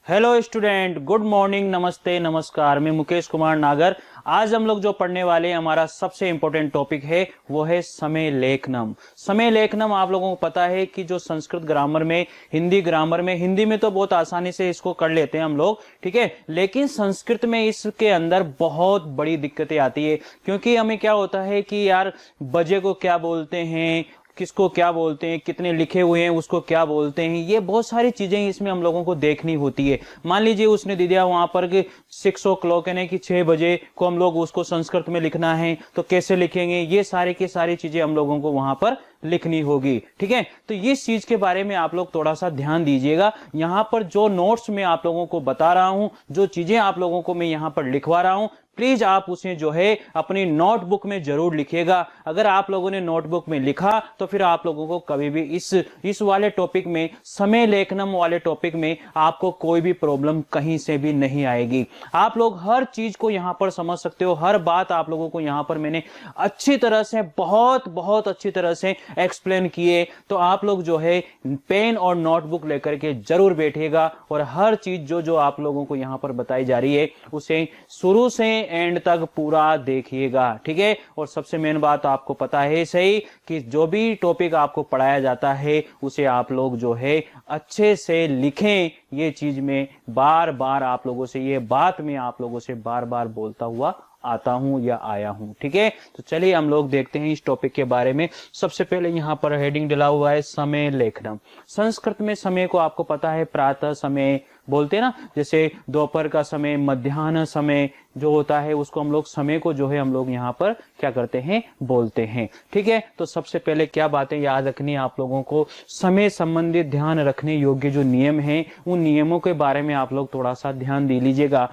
Hello student, good morning, नमस्ते, नमस्कार। मैं मुकेश कुमार नागर। आज हम लोग जो पढ़ने वाले हैं, हमारा सबसे इंपॉर्टेंट टॉपिक है वो है समय लेखनम। समय लेखनम आप लोगों को पता है कि जो संस्कृत ग्रामर में, हिंदी ग्रामर में, हिंदी में तो बहुत आसानी से इसको कर लेते हैं हम लोग, ठीक है, लेकिन संस्कृत में इसके अंदर बहुत बड़ी दिक्कतें आती है। क्योंकि हमें क्या होता है कि यार बजे को क्या बोलते हैं, किसको क्या बोलते हैं, कितने लिखे हुए हैं उसको क्या बोलते हैं, ये बहुत सारी चीजें इसमें हम लोगों को देखनी होती है। मान लीजिए उसने दे दिया वहां पर कि 6 o'clock यानी कि 6 बजे को हम लोग उसको संस्कृत में लिखना है, तो कैसे लिखेंगे, ये सारी की सारी चीजें हम लोगों को वहां पर लिखनी होगी, ठीक है। तो इस चीज के बारे में आप लोग थोड़ा सा ध्यान दीजिएगा। यहां पर जो नोट्स में आप लोगों को बता रहा हूं, जो चीजें आप लोगों को मैं यहां पर लिखवा रहा हूं, प्लीज आप उसे जो है अपनी नोटबुक में जरूर लिखिएगा। अगर आप लोगों ने नोटबुक में लिखा तो फिर आप लोगों को कभी भी इस वाले टॉपिक में, समय लेखनम वाले टॉपिक में आपको कोई भी प्रॉब्लम कहीं से भी नहीं आएगी। आप लोग हर चीज को यहां पर समझ सकते हो, हर बात आप लोगों को यहां पर मैंने अच्छी तरह से, बहुत बहुत अच्छी तरह से एक्सप्लेन किए। तो आप लोग जो है पेन और नोटबुक लेकर के जरूर बैठिएगा और हर चीज जो जो आप लोगों को यहां पर बताई जा रही है उसे शुरू से एंड तक पूरा देखिएगा, ठीक है। और सबसे मेन बात आपको पता है सही कि जो भी टॉपिक आपको पढ़ाया जाता है उसे आप लोग जो है अच्छे से लिखें। ये चीज में बार बार आप लोगों से, ये बात मैं आप लोगों से बार बार बोलता हुआ आता हूं या आया हूं, ठीक है। तो चलिए हम लोग देखते हैं इस टॉपिक के बारे में। सबसे पहले यहां पर हेडिंग डला हुआ है समय लेखनम। संस्कृत में समय को आपको पता है प्रातः समय बोलते हैं ना, जैसे दोपहर का समय, मध्याह्न समय जो होता है उसको हम लोग समय को जो है हम लोग यहाँ पर क्या करते हैं, बोलते हैं, ठीक है। तो सबसे पहले क्या बातें याद रखनी है आप लोगों को, समय संबंधित ध्यान रखने योग्य जो नियम हैं उन नियमों के बारे में आप लोग थोड़ा सा ध्यान दे लीजिएगा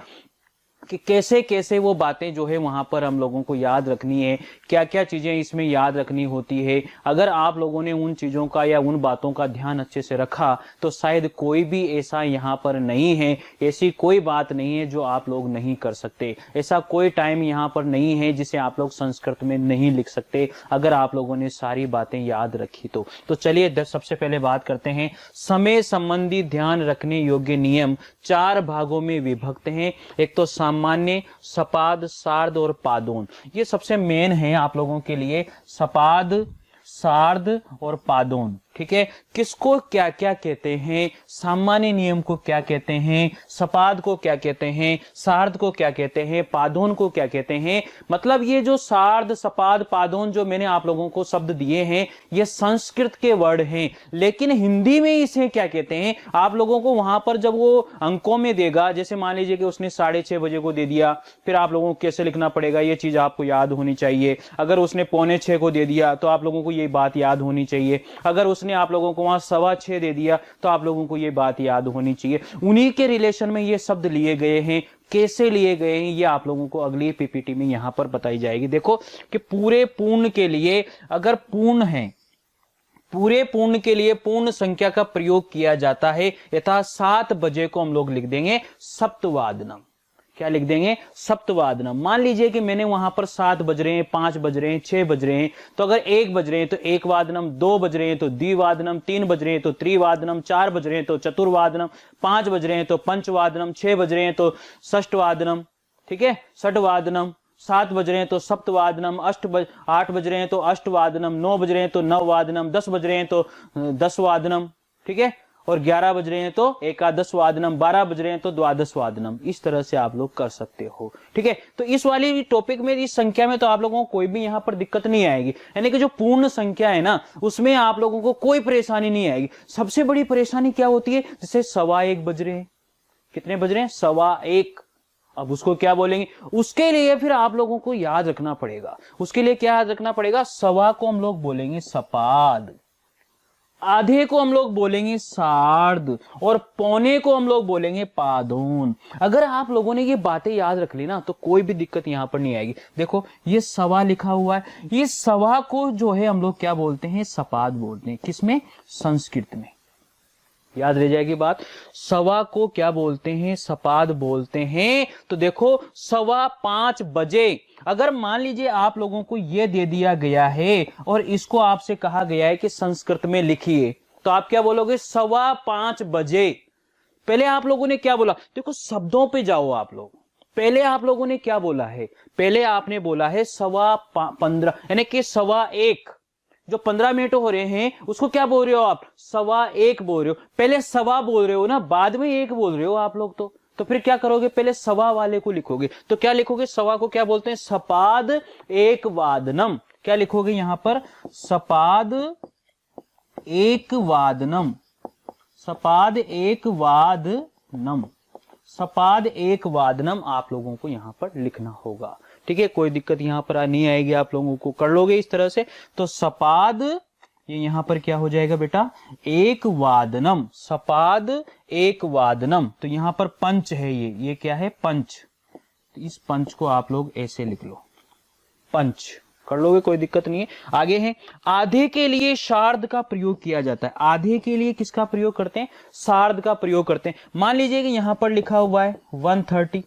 कि कैसे कैसे वो बातें जो है वहां पर हम लोगों को याद रखनी है, क्या क्या चीजें इसमें याद रखनी होती है। अगर आप लोगों ने उन चीजों का या उन बातों का ध्यान अच्छे से रखा तो शायद कोई भी ऐसा यहाँ पर नहीं है, ऐसी कोई बात नहीं है जो आप लोग नहीं कर सकते, ऐसा कोई टाइम यहाँ पर नहीं है जिसे आप लोग संस्कृत में नहीं लिख सकते, अगर आप लोगों ने सारी बातें याद रखी तो चलिए सबसे पहले बात करते हैं। समय संबंधी ध्यान रखने योग्य नियम 4 भागों में विभक्त हैं। एक तो सामान्य, सपाद, सार्ध और पादोन। ये सबसे मेन है आप लोगों के लिए, सपाद, सार्ध और पादोन, ठीक है। किसको क्या क्या कहते हैं, सामान्य नियम को क्या कहते हैं, सपाद को क्या कहते हैं, सार्ध को क्या कहते हैं, पादोन को क्या कहते हैं। मतलब ये जो सार्ध, सपाद, पादोन जो मैंने आप लोगों को शब्द दिए हैं ये संस्कृत के वर्ड हैं, लेकिन हिंदी में इसे क्या कहते हैं आप लोगों को वहां पर जब वो अंकों में देगा, जैसे मान लीजिए कि उसने 6:30 बजे को दे दिया, फिर आप लोगों को कैसे लिखना पड़ेगा ये चीज आपको याद होनी चाहिए। अगर उसने 5:45 को दे दिया तो आप लोगों को ये बात याद होनी चाहिए। अगर उसने आप लोगों को वहां 6:15 दे दिया तो आप लोगों को ये बात याद होनी चाहिए। उन्हीं के रिलेशन में ये शब्द लिए गए हैं, कैसे लिए गए हैं ये आप लोगों को अगली पीपीटी में यहां पर बताई जाएगी। देखो कि पूरे पूर्ण के लिए, अगर पूर्ण है, पूरे पूर्ण के लिए पूर्ण संख्या का प्रयोग किया जाता है, यथा 7 बजे को हम लोग लिख देंगे सप्तवादनम। क्या लिख देंगे, सप्तवादनम। मान लीजिए कि मैंने वहां पर 7 बज रहे हैं, 5 बज रहे हैं, 6 बज रहे हैं, तो अगर 1 बज रहे हैं तो एक वादनम, 2 बज रहे हैं तो द्विवादनम, 3 बज रहे हैं तो त्रिवादनम, 4 बज रहे हैं तो चतुर्वादनम, 5 बज रहे हैं तो पंचवादनम, 6 बज रहे हैं तो षष्ठवादनम, ठीक है, षठवादनम, 7 बज रहे हैं तो सप्तवादनम, 8 बज रहे हैं तो अष्टवादनम, 9 बज रहे हैं तो नववादनम, 10 बज रहे हैं तो 10वादनम, ठीक है, और 11 बज रहे हैं तो एकादश वादनम, 12 बज रहे हैं तो द्वादश वादनम। इस तरह से आप लोग कर सकते हो, ठीक है। तो इस वाली टॉपिक में, इस संख्या में तो आप लोगों को कोई भी यहां पर दिक्कत नहीं आएगी, यानी कि जो पूर्ण संख्या है ना उसमें आप लोगों को कोई परेशानी नहीं आएगी। सबसे बड़ी परेशानी क्या होती है, जैसे 1:15 बज रहे हैं, कितने बज रहे हैं, 1:15, अब उसको क्या बोलेंगे, उसके लिए फिर आप लोगों को याद रखना पड़ेगा। उसके लिए क्या याद रखना पड़ेगा, सवा को हम लोग बोलेंगे सपाद, आधे को हम लोग बोलेंगे सार्ध और पौने को हम लोग बोलेंगे पादोन। अगर आप लोगों ने ये बातें याद रख ली ना तो कोई भी दिक्कत यहां पर नहीं आएगी। देखो ये सवा लिखा हुआ है, ये सवा को जो है हम लोग क्या बोलते हैं, सपाद बोलते हैं। किसमें, संस्कृत में, याद रह जाएगी बात। सवा को क्या बोलते हैं? सपाद बोलते हैं। तो देखो 5:15 बजे, अगर मान लीजिए आप लोगों को यह दे दिया गया है और इसको आपसे कहा गया है कि संस्कृत में लिखिए, तो आप क्या बोलोगे? 5:15 बजे। पहले आप लोगों ने क्या बोला? देखो शब्दों पे जाओ आप लोग। पहले आप लोगों ने क्या बोला है? पहले आपने बोला है 15:15, यानी कि 1:15। जो 15 मिनट हो रहे हैं उसको क्या बोल रहे हो आप? 1:15 बोल रहे हो। पहले सवा बोल रहे हो ना, बाद में एक बोल रहे हो आप लोग। तो फिर क्या करोगे? पहले सवा वाले को लिखोगे। तो क्या लिखोगे? सवा को क्या बोलते हैं? सपाद एक वादनम। क्या लिखोगे यहां पर? सपाद एक वादनम। सपाद एक वादनम। सपाद एक वादनम आप लोगों को यहां पर लिखना होगा। ठीक है, कोई दिक्कत यहां पर नहीं आएगी, आप लोगों को कर लोगे इस तरह से। तो सपाद, ये यहां पर क्या हो जाएगा बेटा? एक वादनम। सपाद एक वादनम। तो यहां पर पंच है, ये क्या है? पंच। तो इस पंच को आप लोग ऐसे लिख लो, पंच। कर लोगे, कोई दिक्कत नहीं है। आगे है, आधे के लिए शार्द का प्रयोग किया जाता है। आधे के लिए किसका प्रयोग करते हैं? शार्द का प्रयोग करते हैं। मान लीजिए कि यहां पर लिखा हुआ है 130।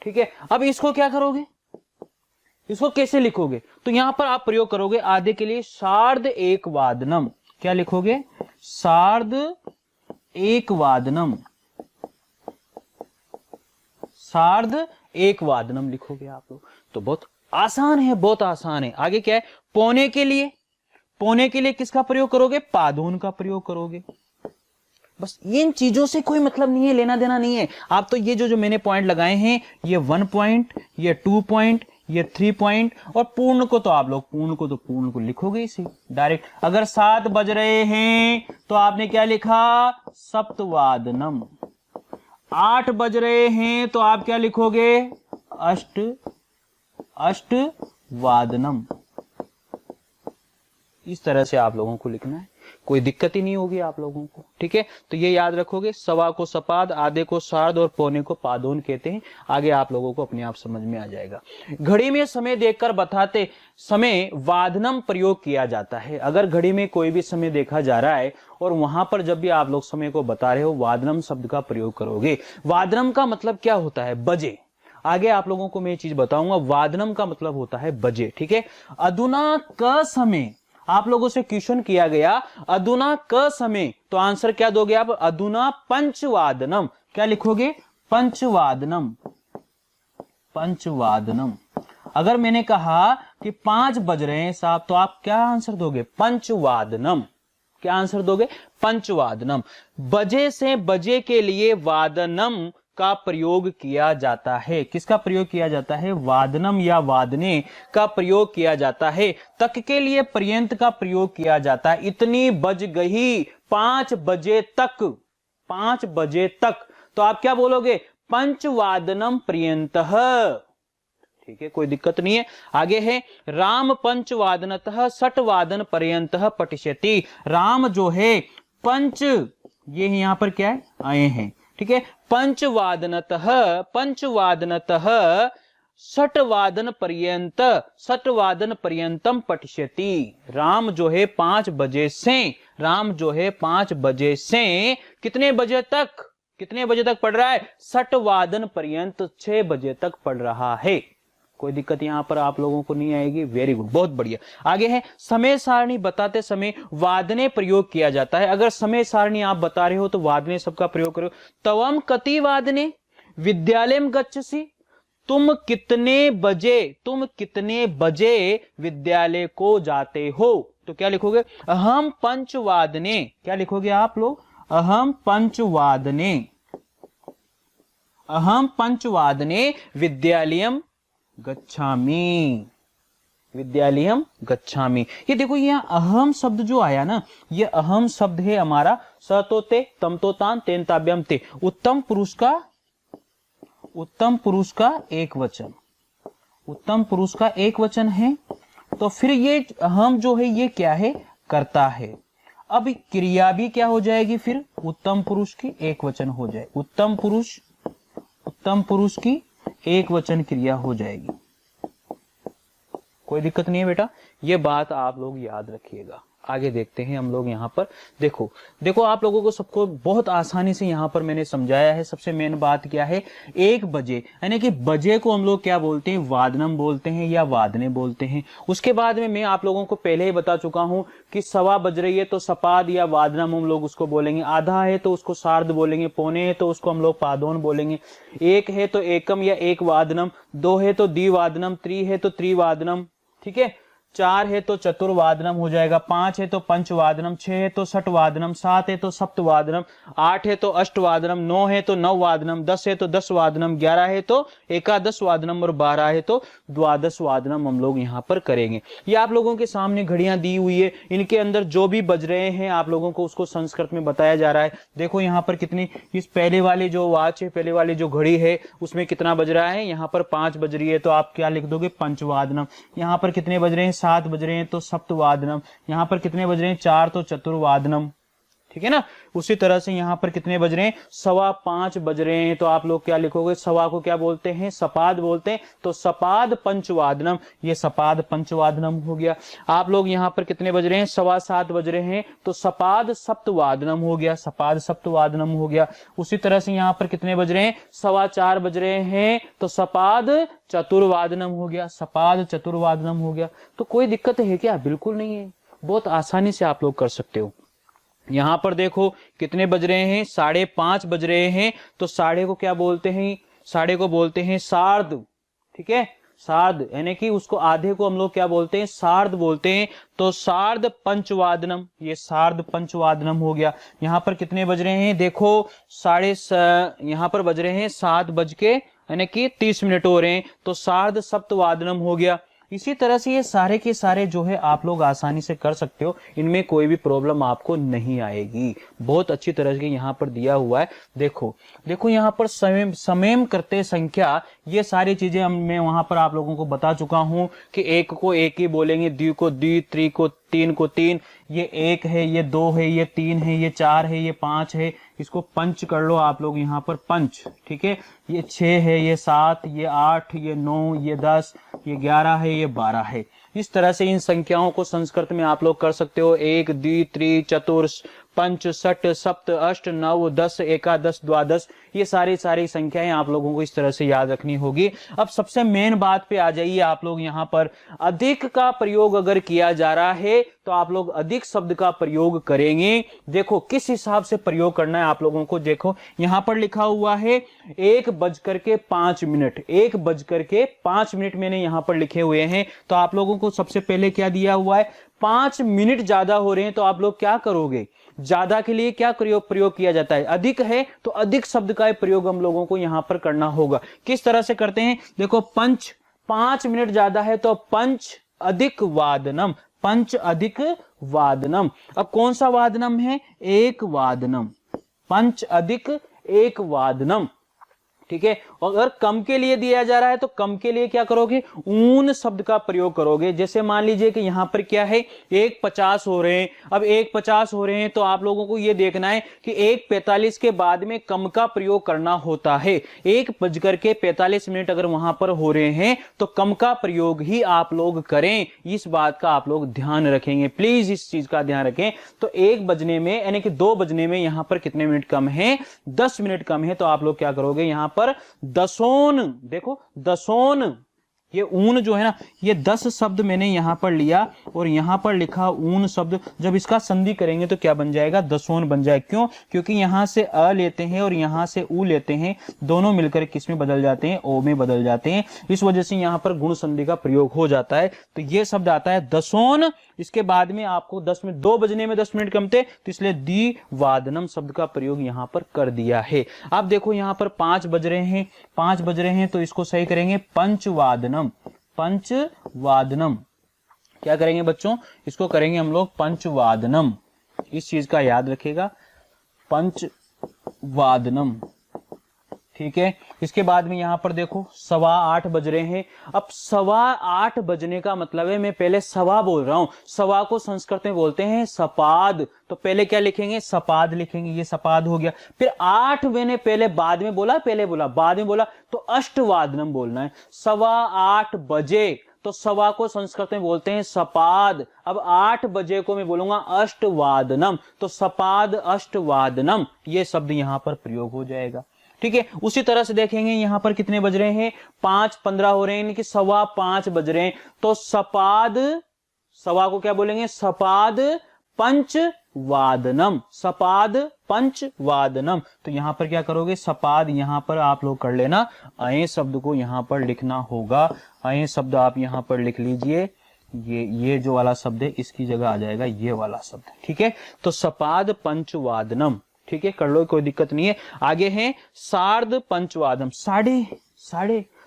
ठीक है, अब इसको क्या करोगे? इसको कैसे लिखोगे? तो यहां पर आप प्रयोग करोगे आधे के लिए शार्द एक वादनम। क्या लिखोगे? शार्द एक वादनम। शार्द एक वादनम लिखोगे आप लोग। तो बहुत आसान है, बहुत आसान है। आगे क्या है? पौने के लिए, पौने के लिए किसका प्रयोग करोगे? पादोन का प्रयोग करोगे। बस इन चीजों से कोई मतलब नहीं है, लेना देना नहीं है। आप तो ये जो मैंने पॉइंट लगाए हैं, ये 1 पॉइंट, ये 2 पॉइंट, ये 3 पॉइंट, और पूर्ण को तो आप लोग पूर्ण को लिखोगे इसी डायरेक्ट। अगर 7 बज रहे हैं तो आपने क्या लिखा? सप्तवादनम। 8 बज रहे हैं तो आप क्या लिखोगे? अष्टवादनम। इस तरह से आप लोगों को लिखना है, कोई दिक्कत ही नहीं होगी आप लोगों को। ठीक है, तो ये याद रखोगे। सवा को सपाद, आधे को शार्द और पौने को पादोन कहते हैं। आगे आप लोगों को अपने आप समझ में आ जाएगा। घड़ी में समय देखकर बताते समय वादनम प्रयोग किया जाता है। अगर घड़ी में कोई भी समय देखा जा रहा है और वहां पर जब भी आप लोग समय को बता रहे हो, वादनम शब्द का प्रयोग करोगे। वादनम का मतलब क्या होता है? बजे। आगे आप लोगों को मैं ये चीज बताऊंगा। वादनम का मतलब होता है बजे। ठीक है, अधुना क समय, आप लोगों से क्वेश्चन किया गया अधुना क समय, तो आंसर क्या दोगे आप? अधुना पंचवादनम। क्या लिखोगे? पंचवादनम। पंचवादनम। अगर मैंने कहा कि 5 बज रहे हैं साहब, तो आप क्या आंसर दोगे? पंचवादनम। क्या आंसर दोगे? पंचवादनम। बजे से बजे के लिए वादनम का प्रयोग किया जाता है। किसका प्रयोग किया जाता है? वादनम या वादने का प्रयोग किया जाता है। तक के लिए पर्यंत का प्रयोग किया जाता है। इतनी बज गई 5 बजे तक। 5 बजे तक, तो आप क्या बोलोगे? पंचवादनम पर्यंतः। ठीक है, कोई दिक्कत नहीं है। आगे है, राम पंचवादनतः षटवादन पर्यंतः पठिष्यति। राम जो है पंच, ये यहां पर क्या है? आए हैं। ठीक है, पंचवादनतः षटवादन पर्यंतम पठिष्यति। राम जो है 5 बजे से, राम जो है 5 बजे से कितने बजे तक? कितने बजे तक पढ़ रहा है? षटवादन पर्यंत, 6 बजे तक पढ़ रहा है। कोई दिक्कत यहां पर आप लोगों को नहीं आएगी। वेरी गुड, बहुत बढ़िया। आगे है, समय सारणी बताते समय वादने प्रयोग किया जाता है। अगर समय सारणी आप बता रहे हो तो वादने सबका प्रयोग करो। तवम कति वादने विद्यालय में गच्छसि। तुम कितने बजे विद्यालय को जाते हो? तो क्या लिखोगे? अहम पंचवादने। क्या लिखोगे आप लोग? अहम पंचवादने विद्यालयम गच्छामि। विद्यालयम गच्छामि। ये देखो, यहाँ अहम शब्द जो आया ना, ये अहम शब्द है हमारा। स तो ते, तम तो तान, तेन ताभ्याम ते। उत्तम पुरुष का एक वचन, उत्तम पुरुष का एक वचन है। तो फिर ये अहम जो है ये क्या है? कर्ता है। अब क्रिया भी क्या हो जाएगी? फिर उत्तम पुरुष की एक वचन हो जाए। उत्तम पुरुष की एक वचन क्रिया हो जाएगी। कोई दिक्कत नहीं है बेटा, ये बात आप लोग याद रखिएगा। आगे देखते हैं हम लोग यहाँ पर। देखो देखो आप लोगों को सबको बहुत आसानी से यहाँ पर मैंने समझाया है। सबसे मेन बात क्या है, 1 बजे, यानी कि बजे को हम लोग क्या बोलते हैं, वादनम बोलते हैं या वादने बोलते हैं। उसके बाद में मैं आप लोगों को पहले ही बता चुका हूं कि सवा बज रही है तो सपाद या वादनम हम लोग उसको बोलेंगे, आधा है तो उसको सार्ध बोलेंगे, पौने है तो उसको हम लोग पादोन बोलेंगे, 1 है तो एकम या एक वादनम, 2 है तो द्विवादनम, 3 है तो त्रिवादनम, ठीक है, 4 है तो चतुर्वादनम हो जाएगा, 5 है तो पंचवादनम, 6 है तो षटवादनम, 7 है तो सप्तवादनम, 8 है तो अष्टवादनम, 9 है तो नववादनम, 10 है तो दसवादनम, 11 है तो एकादशवादनम और 12 है तो द्वादशवादनम हम लोग यहाँ पर करेंगे। ये आप लोगों के सामने घड़ियां दी हुई है, इनके अंदर जो भी बज रहे हैं आप लोगों को उसको संस्कृत में बताया जा रहा है। देखो यहाँ पर कितनी, इस पहले वाली जो वॉच है, पहले वाली जो घड़ी है उसमें कितना बज रहा है, यहाँ पर 5 बज रही है तो आप क्या लिख दोगे, पंचवादनम। यहाँ पर कितने बज रहे हैं, 7 बज रहे हैं तो सप्तवादनम। यहाँ पर कितने बज रहे हैं, 4 तो चतुर्वादनम, ठीक है ना। उसी तरह से यहाँ पर कितने बज रहे हैं, 5:15 बज रहे हैं तो आप लोग क्या लिखोगे, सवा को क्या बोलते हैं, सपाद बोलते हैं, तो सपाद पंचवादनम, ये सपाद पंचवादनम हो गया। आप लोग यहाँ पर कितने बज रहे हैं, 7:15 बज रहे हैं तो सपाद सप्तवादनम हो गया, सपाद सप्तवादनम हो गया। उसी तरह से यहाँ पर कितने बज रहे हैं, 4:15 बज रहे हैं तो सपाद चतुर्वादनम हो गया, सपाद चतुर्वादनम हो गया। तो कोई दिक्कत है क्या, बिल्कुल नहीं है, बहुत आसानी से आप लोग कर सकते हो। यहां पर देखो कितने बज रहे हैं, 5:30 बज रहे हैं तो साढ़े को क्या बोलते हैं, साढ़े को बोलते हैं सार्ध, ठीक है, सार्ध, यानी कि उसको आधे को हम लोग क्या बोलते हैं, सार्ध बोलते हैं, तो सार्ध पंचवादनम, ये सार्ध पंचवादनम हो गया। यहां पर कितने बज रहे हैं, देखो यहाँ पर बज रहे हैं 7 यानी कि 30 मिनट हो रहे हैं तो सार्ध सप्तवादनम हो गया। इसी तरह से ये सारे के सारे जो है आप लोग आसानी से कर सकते हो, इनमें कोई भी प्रॉब्लम आपको नहीं आएगी। बहुत अच्छी तरह से यहाँ पर दिया हुआ है। देखो देखो यहाँ पर समेम करते संख्या, ये सारी चीजें मैं वहां पर आप लोगों को बता चुका हूं कि 1 को 1 ही बोलेंगे, द्वि को द्वि, त्रि को 3 को 3, ये 1 है, ये 2 है, ये 3 है, ये 4 है, ये 5 है, इसको पंच कर लो आप लोग यहाँ पर पंच, ठीक है, ये 6 है, ये 7, ये 8, ये 9, ये 10, ये 11 है, ये 12 है। इस तरह से इन संख्याओं को संस्कृत में आप लोग कर सकते हो, 1 द्वि त्रि चतुर पंच षट सप्त अष्ट नव 10 एकादश द्वादश, ये सारी संख्याएं आप लोगों को इस तरह से याद रखनी होगी। अब सबसे मेन बात पे आ जाइए आप लोग, यहाँ पर अधिक का प्रयोग अगर किया जा रहा है तो आप लोग अधिक शब्द का प्रयोग करेंगे। देखो किस हिसाब से प्रयोग करना है आप लोगों को, देखो यहां पर लिखा हुआ है 1:05, 1:05 मैंने यहां पर लिखे हुए हैं। तो आप लोगों को सबसे पहले क्या दिया हुआ है, 5 मिनट ज्यादा हो रहे हैं तो आप लोग क्या करोगे, ज्यादा के लिए क्या प्रयोग किया जाता है, अधिक है तो अधिक शब्द का प्रयोग हम लोगों को यहां पर करना होगा। किस तरह से करते हैं, देखो पंच, 5 मिनट ज्यादा है तो पंच अधिक वादनम, पंच अधिक वादनम। अब कौन सा वादनम है, एक वादनम, पंच अधिक एक वादनम, ठीक है। और अगर कम के लिए दिया जा रहा है तो कम के लिए क्या करोगे, ऊन शब्द का प्रयोग करोगे। जैसे मान लीजिए कि यहां पर क्या है, 1:50 हो रहे हैं। अब 1:50 हो रहे हैं तो आप लोगों को यह देखना है कि 1:45 के बाद में कम का प्रयोग करना होता है। 1:45 अगर वहां पर हो रहे हैं तो कम का प्रयोग ही आप लोग करें। इस बात का आप लोग ध्यान रखेंगे, प्लीज इस चीज का ध्यान रखें। तो 1 बजने में यानी कि 2 बजने में यहां पर कितने मिनट कम है, 10 मिनट कम है। तो आप लोग क्या करोगे, यहां पर दसोन, देखो दसोन, ये ऊन जो है ना, ये 10 शब्द मैंने यहां पर लिया और यहां पर लिखा ऊन शब्द। जब इसका संधि करेंगे तो क्या बन जाएगा, दसोन बन जाएगा। क्यों, क्योंकि यहां से अ लेते हैं और यहां से ऊ लेते हैं, दोनों मिलकर किस में बदल जाते हैं, ओ में बदल जाते हैं। इस वजह से यहां पर गुण संधि का प्रयोग हो जाता है। तो ये शब्द आता है दसोन। इसके बाद में आपको 10 मिनट, 2 बजने में 10 मिनट कम थे तो इसलिए द्विवादनम शब्द का प्रयोग यहां पर कर दिया है। अब देखो यहां पर 5 बज रहे हैं, 5 बज रहे हैं तो इसको सही करेंगे पंचवादनम, पंचवादनम। क्या करेंगे बच्चों, इसको करेंगे हम लोग पंचवादनम। इस चीज का याद रखिएगा, पंचवादनम, ठीक है। इसके बाद में यहां पर देखो 8:15 बज रहे हैं। अब 8:15 बजने का मतलब है, मैं पहले सवा बोल रहा हूं, सवा को संस्कृत में बोलते हैं सपाद। तो पहले क्या लिखेंगे, सपाद लिखेंगे, ये सपाद हो गया। फिर 8 मैंने पहले बाद में बोला, पहले बोला बाद में बोला, तो अष्टवादनम बोलना है। 8:15 बजे, तो सवा को संस्कृत में बोलते हैं सपाद। अब 8 बजे को मैं बोलूंगा अष्टवादनम, तो सपाद अष्टवादनम, ये शब्द यहां पर प्रयोग हो जाएगा। ठीक है, उसी तरह से देखेंगे यहां पर कितने बज रहे हैं, 5:15 हो रहे हैं, यानी कि 5:15 बज रहे हैं, तो सपाद, सवा को क्या बोलेंगे, सपाद पंचवादनम, सपाद पंचवादनम। तो यहां पर क्या करोगे, सपाद यहां पर आप लोग कर लेना, अय शब्द को यहां पर लिखना होगा, अय शब्द आप यहां पर लिख लीजिए, ये जो वाला शब्द है इसकी जगह आ जाएगा ये वाला शब्द। ठीक है, तो सपाद पंचवादनम, ठीक है, कर लो, कोई दिक्कत नहीं है। आगे है सार्ध पंचवादम,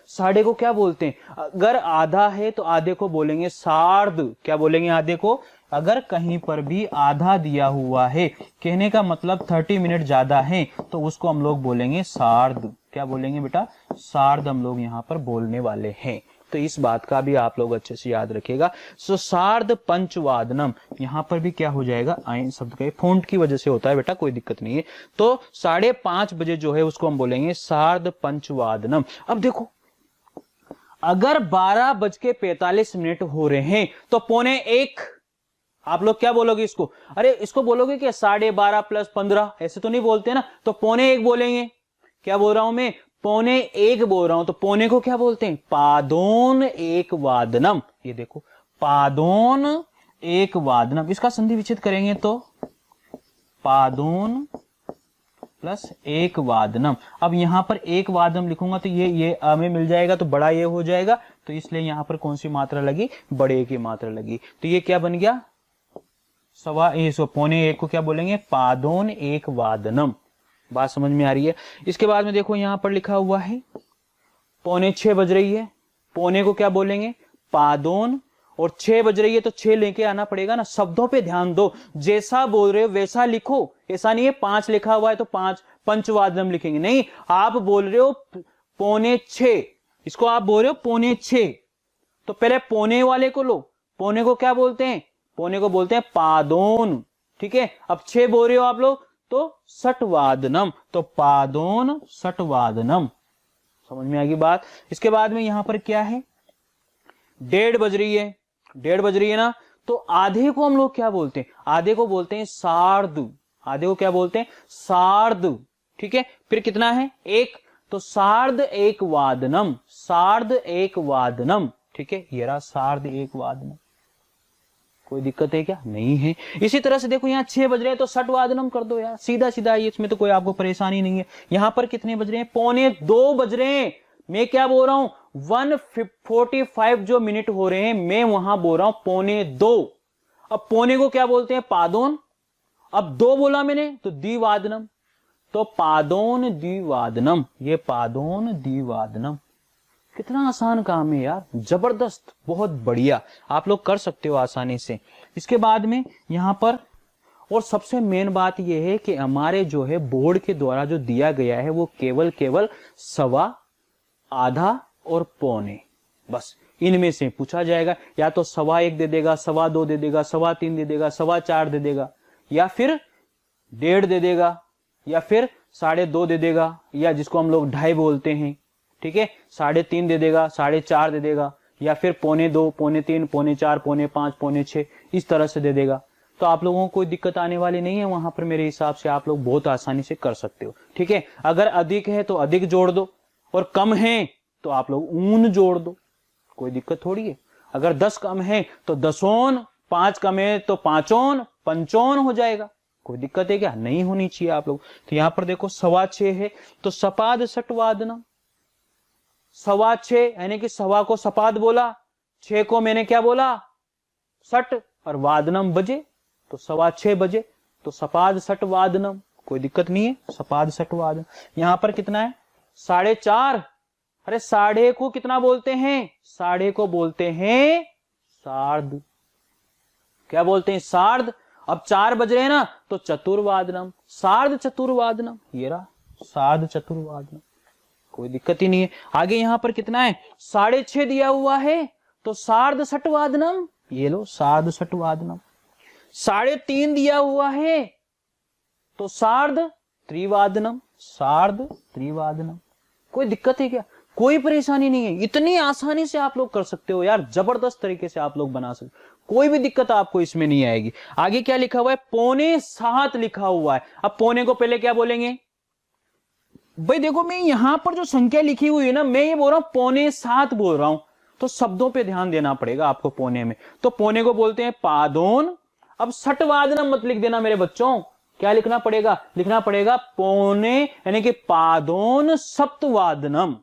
साढ़े को क्या बोलते हैं, अगर आधा है तो आधे को बोलेंगे सार्ध, क्या बोलेंगे आधे को, अगर कहीं पर भी आधा दिया हुआ है, कहने का मतलब 30 मिनट ज्यादा है, तो उसको हम लोग बोलेंगे सार्ध, क्या बोलेंगे बेटा, सार्ध हम लोग यहां पर बोलने वाले हैं। तो इस बात का भी आप लोग अच्छे से याद रखिएगा। सो सार्ध पंचवादनम, यहां पर भी क्या हो जाएगा, आयन शब्द का फॉन्ट की वजह से होता है बेटा, कोई दिक्कत नहीं है। तो 5:30 बजे जो है उसको हम बोलेंगे सार्ध पंचवादनम। अब देखो, अगर 12:45 हो रहे हैं तो 12:45, आप लोग क्या बोलोगे इसको, अरे इसको बोलोगे क्या 12:30 + 15, ऐसे तो नहीं बोलते ना, तो 12:45 बोलेंगे। क्या बोल रहा हूं मैं, 12:45 बोल रहा हूं, तो पौने को क्या बोलते हैं, पादोन एक वादनम। ये देखो, पादोन एक वादनम, इसका संधि विच्छेद करेंगे तो पादोन प्लस एक वादनम। अब यहां पर एक वादनम लिखूंगा तो ये हमें मिल जाएगा, तो बड़ा ये हो जाएगा, तो इसलिए यहां पर कौन सी मात्रा लगी, बड़े की मात्रा लगी, तो ये क्या बन गया, पौने एक को क्या बोलेंगे, पादोन एक वादनम। बात समझ में आ रही है। इसके बाद में देखो यहां पर लिखा हुआ है 5:45 बज रही है, पौने को क्या बोलेंगे, पादोन, और 6 बज रही है तो 6 लेके आना पड़ेगा ना। शब्दों पे ध्यान दो, जैसा बोल रहे हो वैसा लिखो, ऐसा नहीं है 5 लिखा हुआ है तो 5 पंचवादनम लिखेंगे, नहीं, आप बोल रहे हो 5:45, इसको आप बोल रहे हो 5:45, तो पहले पौने वाले को लो, पौने को क्या बोलते हैं, पौने को बोलते हैं पादोन। ठीक है, अब 6 बोल रहे हो आप लोग तो षटवादनम, तो पादोन षटवादनम। समझ में आ गई बात। इसके बाद में यहां पर क्या है, 1:30 बज रही है, 1:30 बज रही है ना, तो आधे को हम लोग क्या बोलते हैं, आधे को बोलते हैं सार्ध, आधे को क्या बोलते हैं, सार्ध। ठीक है, फिर कितना है, 1, तो सार्ध एक वादनम, सार्ध एक वादनम। ठीक है, ये रहा सार्ध एक वादनम। कोई दिक्कत है क्या, नहीं है। इसी तरह से देखो यहाँ 6 बज रहे हैं तो षटवादनम कर दो यार, सीधा सीधा, ये इसमें तो कोई आपको परेशानी नहीं है। यहां पर कितने बज रहे हैं, 1:45 बज रहे हैं। मैं क्या बोल रहा हूं, 1:45 जो मिनट हो रहे हैं, मैं वहां बोल रहा हूं 1:45। अब पौने को क्या बोलते हैं, पादोन, अब 2 बोला मैंने तो द्विवादनम, तो पादोन द्विवादनम, ये पादोन द्विवादनम। कितना आसान काम है यार, जबरदस्त, बहुत बढ़िया, आप लोग कर सकते हो आसानी से। इसके बाद में यहां पर और सबसे मेन बात यह है कि हमारे जो है बोर्ड के द्वारा जो दिया गया है वो केवल सवा, आधा और पौने, बस इनमें से पूछा जाएगा। या तो 1.25 दे देगा, 2.25 दे देगा, 3.25 दे देगा, 4.25 दे देगा, या फिर 1.5 दे देगा, या फिर 2.5 दे देगा, या जिसको हम लोग 2.5 बोलते हैं। ठीक है, 3.5 दे देगा, 4.5 दे देगा, या फिर 2.25, 3.25, 4.25, 5.5, 6.25, इस तरह से दे देगा। तो आप लोगों को कोई दिक्कत आने वाली नहीं है वहां पर, मेरे हिसाब से आप लोग बहुत आसानी से कर सकते हो। ठीक है, अगर अधिक है तो अधिक जोड़ दो, और कम है तो आप लोग ऊन जोड़ दो, कोई दिक्कत थोड़ी है। अगर 10 कम है तो 10, 5 कम है तो 5, 55 हो जाएगा। कोई दिक्कत है क्या, नहीं होनी चाहिए आप लोग। तो यहां पर देखो 6.25 है तो सपाद षटवादनम, 6.25 यानी कि सवा को सपाद बोला, 6 को मैंने क्या बोला, सट, और वादनम बजे, तो 6.25 बजे, तो सपाद षटवादनम। कोई दिक्कत नहीं है, सपाद षटवादनम। यहां पर कितना है, 4.5, अरे 1.5 को कितना बोलते हैं, 1.5 को बोलते हैं सार्ध, क्या बोलते हैं, सार्ध। अब 4 बज रहे हैं ना, तो चतुर्वादनम, सार्ध चतुर्वादनम, ये रहा सार्ध चतुर्वादनम, कोई दिक्कत ही नहीं है। आगे यहां पर कितना है, 6.5 दिया हुआ है तो सार्ध षटवादनम, ये लो सार्ध षटवादनम। 3.5 दिया हुआ है तो सार्ध त्रिवादनम, सार्ध त्रिवादनम। कोई दिक्कत है क्या, कोई परेशानी नहीं है, इतनी आसानी से आप लोग कर सकते हो यार, जबरदस्त तरीके से आप लोग बना सकते, कोई भी दिक्कत आपको इसमें नहीं आएगी। आगे क्या लिखा हुआ है, 6:45 लिखा हुआ है। अब पौने को पहले क्या बोलेंगे भाई, देखो मैं यहां पर जो संख्या लिखी हुई है ना, मैं ये बोल रहा हूं 6:45 बोल रहा हूं, तो शब्दों पे ध्यान देना पड़ेगा आपको पौने में। तो पौने को बोलते हैं पादोन। अब सटवादनम मत लिख देना मेरे बच्चों, क्या लिखना पड़ेगा, लिखना पड़ेगा पौने यानी कि पादोन सप्तवादनम,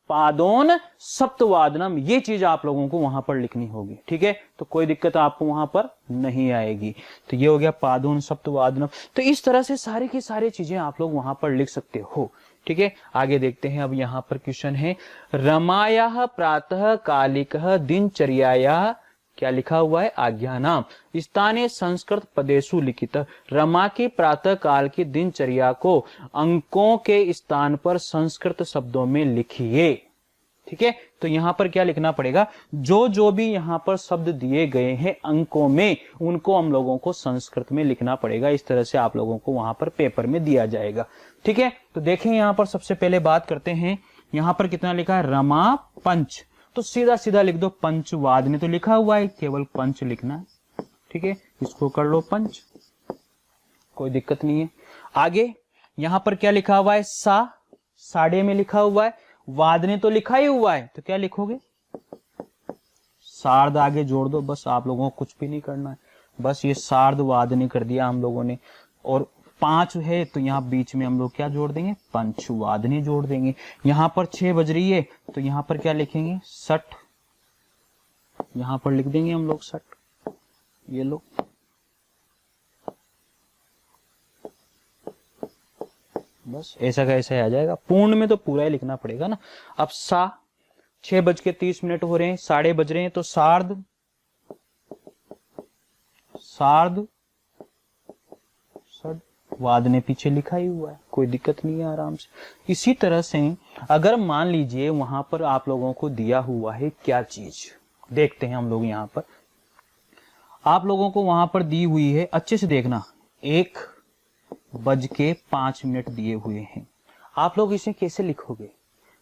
पादोन सप्तवादनम, ये चीज आप लोगों को वहां पर लिखनी होगी, ठीक है। तो कोई दिक्कत आपको वहां पर नहीं आएगी। तो ये हो गया पादोन सप्तवादनम। तो इस तरह से सारी की सारी चीजें आप लोग वहां पर लिख सकते हो, ठीक है। आगे देखते हैं। अब यहां पर क्वेश्चन है, रमायाः प्रातः कालिकः दिनचर्यायाः, क्या लिखा हुआ है, आज्ञा नाम स्थानीय संस्कृत पदेशु लिखित। रमा की प्रातः काल की दिनचर्या को अंकों के स्थान पर संस्कृत शब्दों में लिखिए, ठीक है। तो यहां पर क्या लिखना पड़ेगा, जो जो भी यहां पर शब्द दिए गए हैं अंकों में, उनको हम लोगों को संस्कृत में लिखना पड़ेगा। इस तरह से आप लोगों को वहां पर पेपर में दिया जाएगा, ठीक है। तो देखें यहां पर सबसे पहले बात करते हैं, यहां पर कितना लिखा है, रमा पंच, तो सीधा सीधा लिख दो पंचवाद ने तो लिखा हुआ है, केवल पंच लिखना है, ठीक है। इसको कर लो पंच, कोई दिक्कत नहीं है। आगे यहां पर क्या लिखा हुआ है, साढ़े में लिखा हुआ है, वाद ने तो लिखा ही हुआ है, तो क्या लिखोगे, सार्ध आगे जोड़ दो, बस आप लोगों को कुछ भी नहीं करना है, बस ये सार्ध वाद ने कर दिया हम लोगों ने। और 5 है तो यहां बीच में हम लोग क्या जोड़ देंगे, पंचवादनी जोड़ देंगे। यहां पर 6 बज रही है तो यहां पर क्या लिखेंगे, 60, यहां पर लिख देंगे हम लोग 60, ये लो। बस ऐसा का ऐसा आ जाएगा, पूर्ण में तो पूरा ही लिखना पड़ेगा ना। अब 6:30 हो रहे हैं, 6:30 बज रहे हैं, तो सार्ध वाद ने पीछे लिखा ही हुआ है, कोई दिक्कत नहीं है, आराम से। इसी तरह से अगर मान लीजिए वहां पर आप लोगों को दिया हुआ है क्या चीज, देखते हैं हम लोग। यहां पर आप लोगों को वहां पर दी हुई है, अच्छे से देखना, 1:05 दिए हुए हैं। आप लोग इसे कैसे लिखोगे,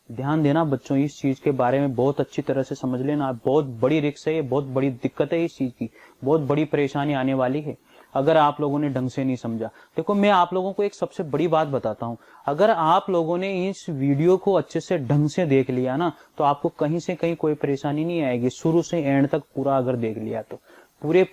ध्यान देना बच्चों, इस चीज के बारे में बहुत अच्छी तरह से समझ लेना। बहुत बड़ी रिस्क है, बहुत बड़ी दिक्कत है, इस चीज की बहुत बड़ी परेशानी आने वाली है अगर आप लोगों ने ढंग से नहीं समझा। देखो मैं आप लोगों को एक सबसे बड़ी बात बताता हूं, अगर आप लोगों ने इस वीडियो को अच्छे से ढंग से देख लिया ना, तो आपको कहीं से कहीं कोई परेशानी नहीं आएगी। शुरू से एंड तक पूरा अगर देख लिया तो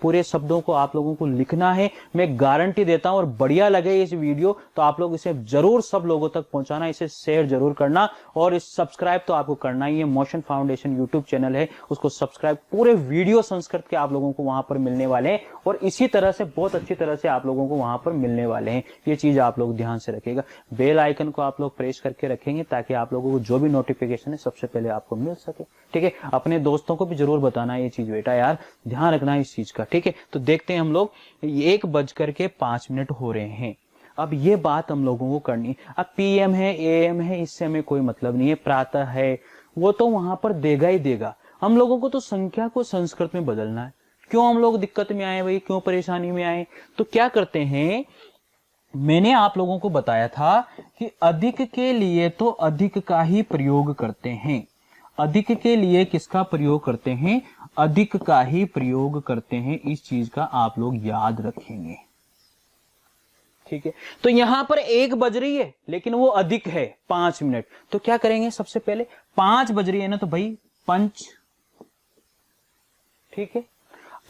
पूरे शब्दों को आप लोगों को लिखना है, मैं गारंटी देता हूं। और बढ़िया लगे इस वीडियो तो आप लोग इसे जरूर सब लोगों तक पहुंचाना, इसे शेयर जरूर करना, और इस सब्सक्राइब तो आपको करना ही है। मोशन फाउंडेशन यूट्यूब चैनल है, उसको सब्सक्राइब, पूरे वीडियो संस्कृत के आप लोगों को वहां पर मिलने वाले हैं, और इसी तरह से बहुत अच्छी तरह से आप लोगों को वहां पर मिलने वाले हैं। ये चीज आप लोग ध्यान से रखिएगा, बेल आइकन को आप लोग प्रेस करके रखेंगे ताकि आप लोगों को जो भी नोटिफिकेशन है सबसे पहले आपको मिल सके, ठीक है। अपने दोस्तों को भी जरूर बताना ये चीज, बेटा यार ध्यान रखना इस चीज का, ठीक है। तो देखते हैं हम लोग, 1:05 हो रहे हैं। अब ये बात हम लोगों को करनी, अब PM है AM है इससे हमें कोई मतलब नहीं है, प्रातः है वो तो वहां पर देगा ही देगा। हम लोगों को तो संख्या को संस्कृत में बदलना है। क्यों हम लोग दिक्कत में आए भाई, क्यों परेशानी में आए, तो क्या करते हैं, मैंने आप लोगों को बताया था कि अधिक के लिए तो अधिक का ही प्रयोग करते हैं। अधिक के लिए किसका प्रयोग करते हैं, अधिक का ही प्रयोग करते हैं। इस चीज का आप लोग याद रखेंगे, ठीक है। तो यहां पर 1 बज रही है लेकिन वो अधिक है 5 मिनट, तो क्या करेंगे, सबसे पहले 5 बज रही है ना, तो भाई पंच, ठीक है।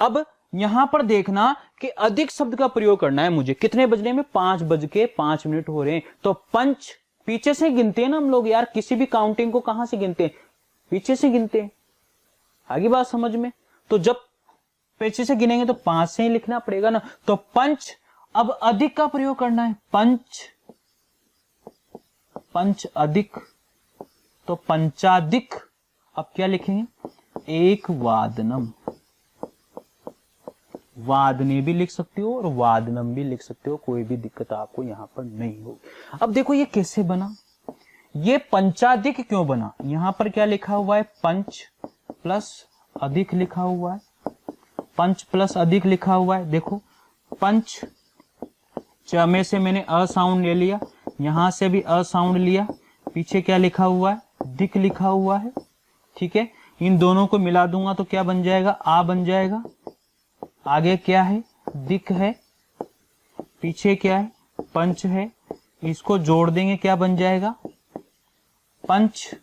अब यहां पर देखना कि अधिक शब्द का प्रयोग करना है मुझे, कितने बजने में, 5:05 हो रहे हैं, तो पंच पीछे से गिनते हैं ना हम लोग यार, किसी भी काउंटिंग को कहां से गिनते हैं, पीछे से गिनते हैं। आगे बात समझ में, तो जब पीछे से गिनेंगे तो 5 से ही लिखना पड़ेगा ना, तो पंच। अब अधिक का प्रयोग करना है, पंच अधिक, तो पंचाधिक। अब क्या लिखेंगे, 1:वादनम, वादने भी लिख सकते हो और वादनम भी लिख सकते हो, कोई भी दिक्कत आपको यहां पर नहीं होगी। अब देखो ये कैसे बना, ये पंचाधिक क्यों बना, यहां पर क्या लिखा हुआ है, पंच प्लस अधिक लिखा हुआ है, पंच प्लस अधिक लिखा हुआ है। देखो पंच, में से मैंने अ साउंड ले लिया, यहां से भी अ साउंड लिया, पीछे क्या लिखा हुआ है, दिक लिखा हुआ है, ठीक है। इन दोनों को मिला दूंगा तो क्या बन जाएगा, आ बन जाएगा। आगे क्या है, दिक है, पीछे क्या है, पंच है। इसको जोड़ देंगे क्या बन जाएगा, पंच।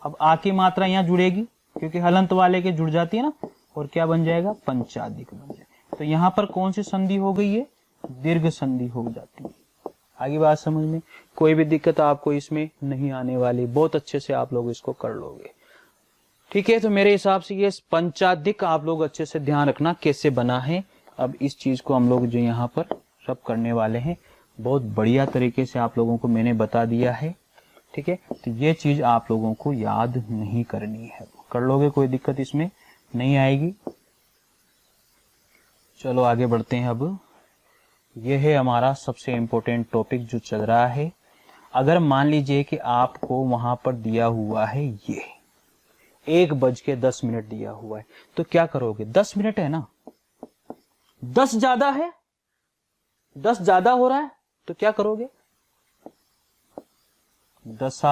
अब आ की मात्रा यहां जुड़ेगी क्योंकि हलंत वाले के जुड़ जाती है ना, और क्या बन जाएगा, पंचाधिक बन जाएगा। तो यहां पर कौन सी संधि हो गई है, दीर्घ संधि हो जाती है। आगे बात समझ में, कोई भी दिक्कत आपको इसमें नहीं आने वाली, बहुत अच्छे से आप लोग इसको कर लोगे, ठीक है। तो मेरे हिसाब से ये पंचाधिक आप लोग अच्छे से ध्यान रखना कैसे बना है। अब इस चीज को हम लोग जो यहाँ पर सब करने वाले हैं, बहुत बढ़िया तरीके से आप लोगों को मैंने बता दिया है, ठीक है। तो ये चीज आप लोगों को याद नहीं करनी है, कर लोगे, कोई दिक्कत इसमें नहीं आएगी। चलो आगे बढ़ते हैं। अब ये है हमारा सबसे इंपॉर्टेंट टॉपिक जो चल रहा है। अगर मान लीजिए कि आपको वहां पर दिया हुआ है ये 1:10 दिया हुआ है, तो क्या करोगे, 10 मिनट है ना, 10 ज्यादा है, 10 ज्यादा हो रहा है, तो क्या करोगे, 10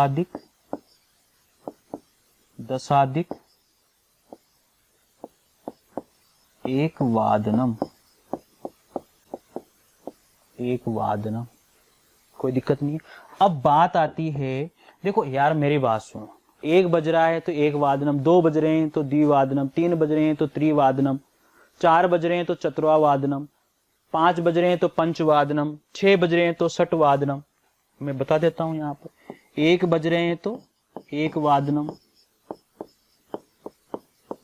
एक वादनम, कोई दिक्कत नहीं है। अब बात आती है, देखो यार मेरी बात सुनो, 1 बज रहा है तो 1 वादनम, 2 बज रहे हैं तो द्विवादनम, 3 बज रहे हैं तो त्रिवादनम, 4 बज रहे हैं तो चतुर्वादनम, 5 बज रहे हैं तो पंचवादनम, 6 बज रहे हैं तो षटवादनम। मैं बता देता हूं यहां पर, 1 बज रहे हैं तो 1 वादनम,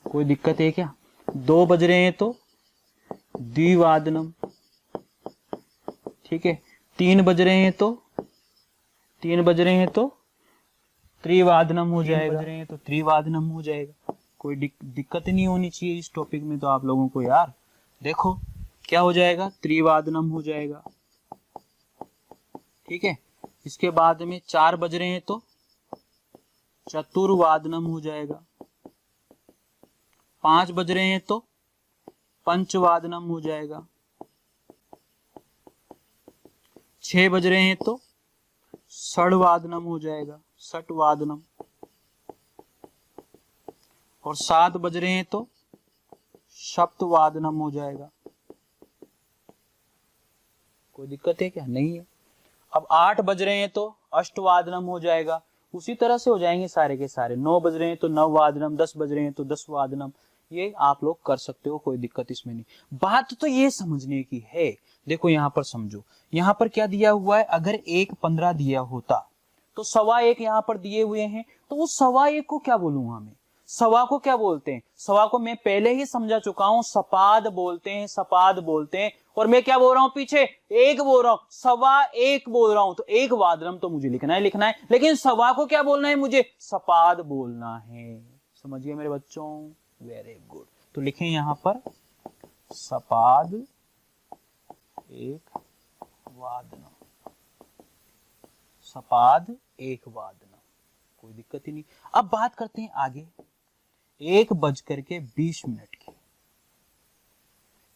कोई दिक्कत है क्या, 2 बज रहे हैं तो द्विवादनम, ठीक है, 3 बज रहे हैं तो त्रिवादनम हो जाएगा, तो त्रिवादनम हो जाएगा। कोई दिक्कत नहीं होनी चाहिए इस टॉपिक में तो आप लोगों को यार। देखो क्या हो जाएगा, त्रिवादनम हो जाएगा, ठीक है। इसके बाद में 4 बज रहे हैं तो चतुर्वादनम हो जाएगा, 5 बज रहे हैं तो पंचवादनम हो जाएगा, 6 बज रहे हैं तो षड्वादनम हो जाएगा, षटवादनम, और 7 बज रहे हैं तो सप्तवादनम हो जाएगा। कोई दिक्कत है क्या, नहीं है। अब 8 बज रहे हैं तो अष्टवादनम हो जाएगा, उसी तरह से हो जाएंगे सारे के सारे। 9 बज रहे हैं तो नववादनम, 10 बज रहे हैं तो 10वादनम। ये आप लोग कर सकते हो, कोई दिक्कत इसमें नहीं। बात तो ये समझने की है, देखो यहां पर समझो, यहां पर क्या दिया हुआ है, अगर 1:15 दिया होता तो 1.25 यहां पर दिए हुए हैं, तो उस 1.25 को क्या बोलूंगा मैं, सवा को क्या बोलते हैं, सवा को मैं पहले ही समझा चुका हूं, सपाद बोलते हैं, सपाद बोलते हैं। और मैं क्या बोल रहा हूं पीछे, 1 बोल रहा हूं, 1.25 बोल रहा हूं, तो 1 वादनम तो मुझे लिखना है, लेकिन सवा को क्या बोलना है, मुझे सपाद बोलना है। समझ गए मेरे बच्चों, वेरी गुड। तो लिखें यहां पर सपाद 1 वादनम, सपाद 1 वादनम, कोई दिक्कत ही नहीं। अब बात करते हैं आगे, 1:20 की,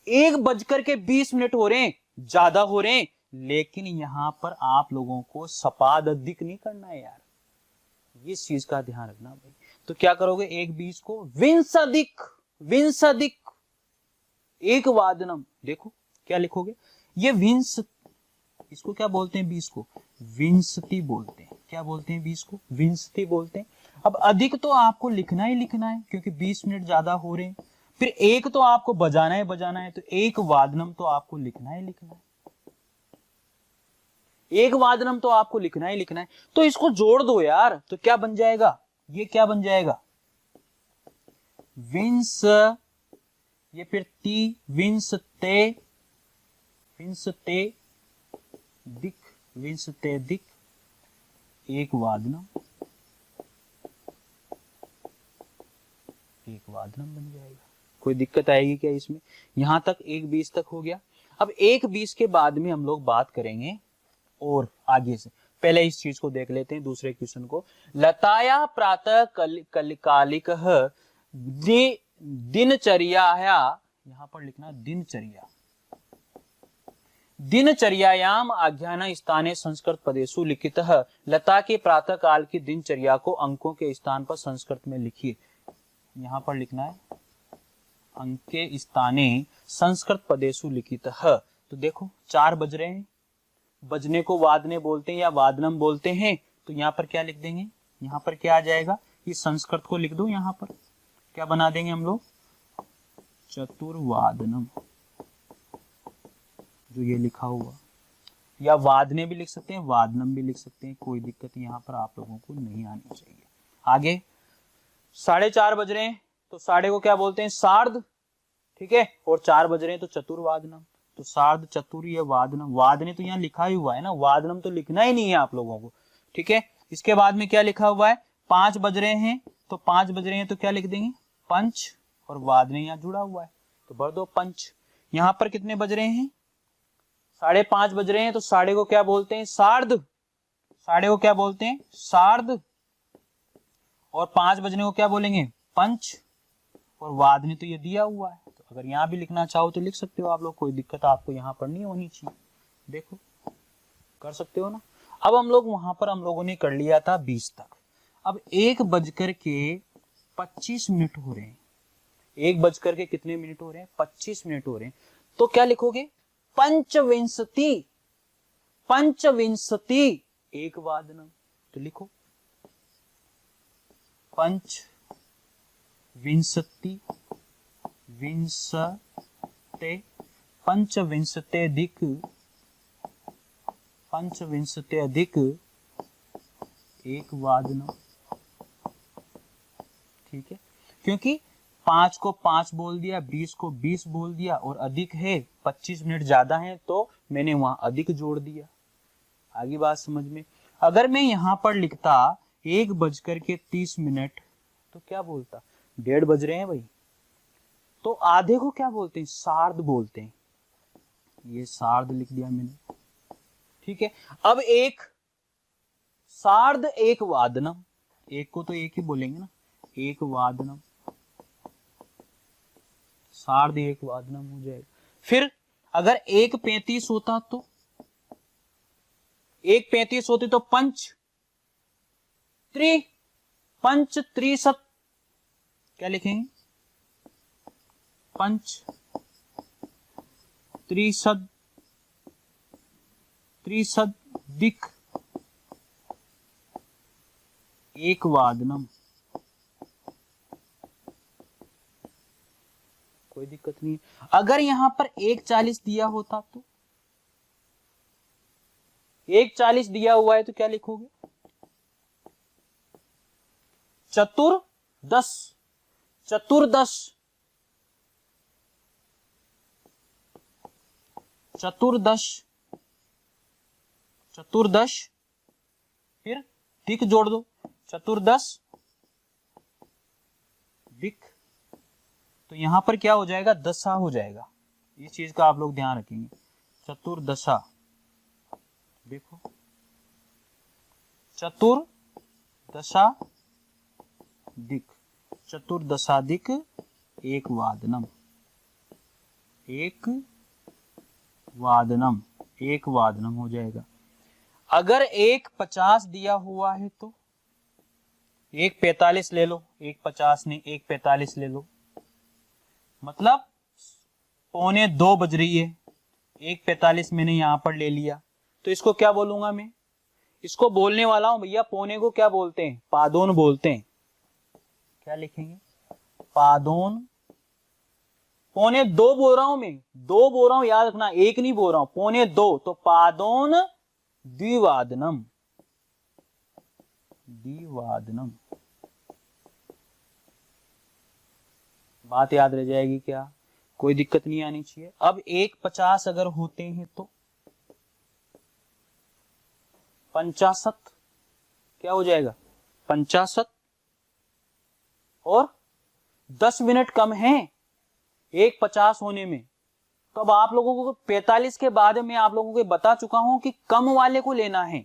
1:20 हो रहे हैं, ज्यादा हो रहे हैं, लेकिन यहां पर आप लोगों को सपाद अधिक नहीं करना है यार, इस चीज का ध्यान रखना भाई। तो क्या करोगे, 1:20 को विंशदिक, 1 वादनम, देखो क्या लिखोगे, ये विंश, इसको क्या बोलते हैं, 20 को विंशति बोलते हैं। क्या बोलते हैं, 20 को विंशति बोलते हैं। अब अधिक तो आपको लिखना ही लिखना है क्योंकि 20 मिनट ज्यादा हो रहे हैं। फिर 1 तो आपको बजाना है, तो 1 वादनम तो आपको लिखना ही लिखना है, 1 वादनम तो आपको लिखना ही लिखना है। तो इसको जोड़ दो यार, तो क्या बन जाएगा, ये क्या बन जाएगा, विंस, ये फिर ती, विंशते, विंशते दिक, विंशते दिक, 1 वादनम, 1 वादनम बन जाएगा। कोई दिक्कत आएगी क्या इसमें, यहां तक 1:20 तक हो गया। अब 1:20 के बाद में हम लोग बात करेंगे और आगे से, पहले इस चीज को देख लेते हैं, दूसरे क्वेश्चन को। लताया प्रातः कालिक दिनचर्या, यहां पर लिखना दिनचर्या, दिनचर्यायाम आज्ञान स्थाने संस्कृत पदेषु लिखितः। लता के प्रातः काल की दिनचर्या को अंकों के स्थान पर संस्कृत में लिखिए। यहां पर लिखना है अंक के स्थाने संस्कृत पदेषु लिखितः। तो देखो 4 बज रहे हैं, बजने को वादने बोलते हैं या वादनम बोलते हैं। तो यहाँ पर क्या लिख देंगे, यहाँ पर क्या आ जाएगा, ये संस्कृत को लिख दो। यहाँ पर क्या बना देंगे हम लोग, चतुर्वादनम, जो ये लिखा हुआ, या वादने भी लिख सकते हैं, वादनम भी लिख सकते हैं, कोई दिक्कत यहाँ पर आप लोगों को नहीं आनी चाहिए। आगे 4:30 बज रहे हैं, तो साढ़े को क्या बोलते हैं, सार्ध, ठीक है। और 4 बज रहे हैं तो चतुर्वादनम, तो सार्ध चतुर ये वादनम, वादने तो यहाँ लिखा ही हुआ है ना, वादनम तो लिखना ही नहीं है आप लोगों को, ठीक है। इसके बाद में क्या लिखा हुआ है, 5 बज रहे हैं, तो 5 बज रहे हैं तो क्या लिख देंगे, पंच, और वादने यहाँ जुड़ा हुआ है तो भर दो पंच। यहाँ पर कितने बज रहे हैं, 5:30 बज रहे हैं, तो साढ़े को क्या बोलते हैं, सार्ध, साढ़े को क्या बोलते हैं, सार्ध, और 5 बजने को क्या बोलेंगे, पंच, और वादने तो ये दिया हुआ है। तो अगर यहाँ भी लिखना चाहो तो लिख सकते हो आप लोग, कोई दिक्कत आपको यहाँ पर नहीं होनी चाहिए। देखो कर सकते हो ना। अब हम लोग वहां पर हम लोगों ने कर लिया था 20 तक। अब 1:25 हो रहे हैं, 1 कितने मिनट हो रहे हैं, 25 मिनट हो रहे हैं। तो क्या लिखोगे, पंचविंशति, पंचविंशति एक वादनम। तो लिखो पंचविंशति, विंशते, पंचविंशते अधिक, पंचविंशते अधिक एक वादनम, ठीक है। क्योंकि 5 को 5 बोल दिया, 20 को 20 बोल दिया, और अधिक है 25 मिनट ज्यादा है तो मैंने वहां अधिक जोड़ दिया। आगे बात समझ में। अगर मैं यहां पर लिखता 1:30 तो क्या बोलता, 1:30 बज रहे हैं भाई, तो आधे को क्या बोलते हैं, सार्ध बोलते हैं। ये सार्ध लिख दिया मैंने, ठीक है। अब एक सार्ध एक वादनम, एक को तो एक ही बोलेंगे ना, एक वादनम, सार्ध एक वादनम हो जाएगा। फिर अगर 1:35 होता तो 1:35 होती तो पंच त्रिशत, क्या लिखेंगे, पंच त्रिशत, त्रिशत दिक एक वादनम। कोई दिक्कत नहीं। अगर यहां पर 1:40 दिया होता तो 1:40 दिया हुआ है तो क्या लिखोगे, चतुर्दश, चतुर्दश, चतुर्दश, चतुर्दश, फिर दिक जोड़ दो, चतुर्दश दिक। तो यहां पर क्या हो जाएगा, दशा हो जाएगा। इस चीज का आप लोग ध्यान रखेंगे, चतुर्दशा। देखो चतुर्दशा दिक, चतुर्दशाधिक एक वादनम, एक वादनम, एक वादनम हो जाएगा। अगर 1:50 दिया हुआ है तो 1:45 ले लो, 1:50 नहीं 1:45 ले लो, मतलब 1:45 बज रही है, 1:45 मैंने यहां पर ले लिया, तो इसको क्या बोलूंगा मैं, इसको बोलने वाला हूं भैया, पौने को क्या बोलते हैं, पादोन बोलते हैं। क्या लिखेंगे, पादोन। 1:45 बोल रहा हूं मैं, 2 बोल रहा हूं, याद रखना, 1 नहीं बोल रहा हूं, 1:45, तो पादोन द्विवादनम, द्विवादनम। बात याद रह जाएगी क्या, कोई दिक्कत नहीं आनी चाहिए। अब 1:50 अगर होते हैं तो 50, क्या हो जाएगा, 50, और 10 मिनट कम है 1:50 होने में। तो अब आप लोगों को 45 के बाद में आप लोगों को बता चुका हूं कि कम वाले को लेना है।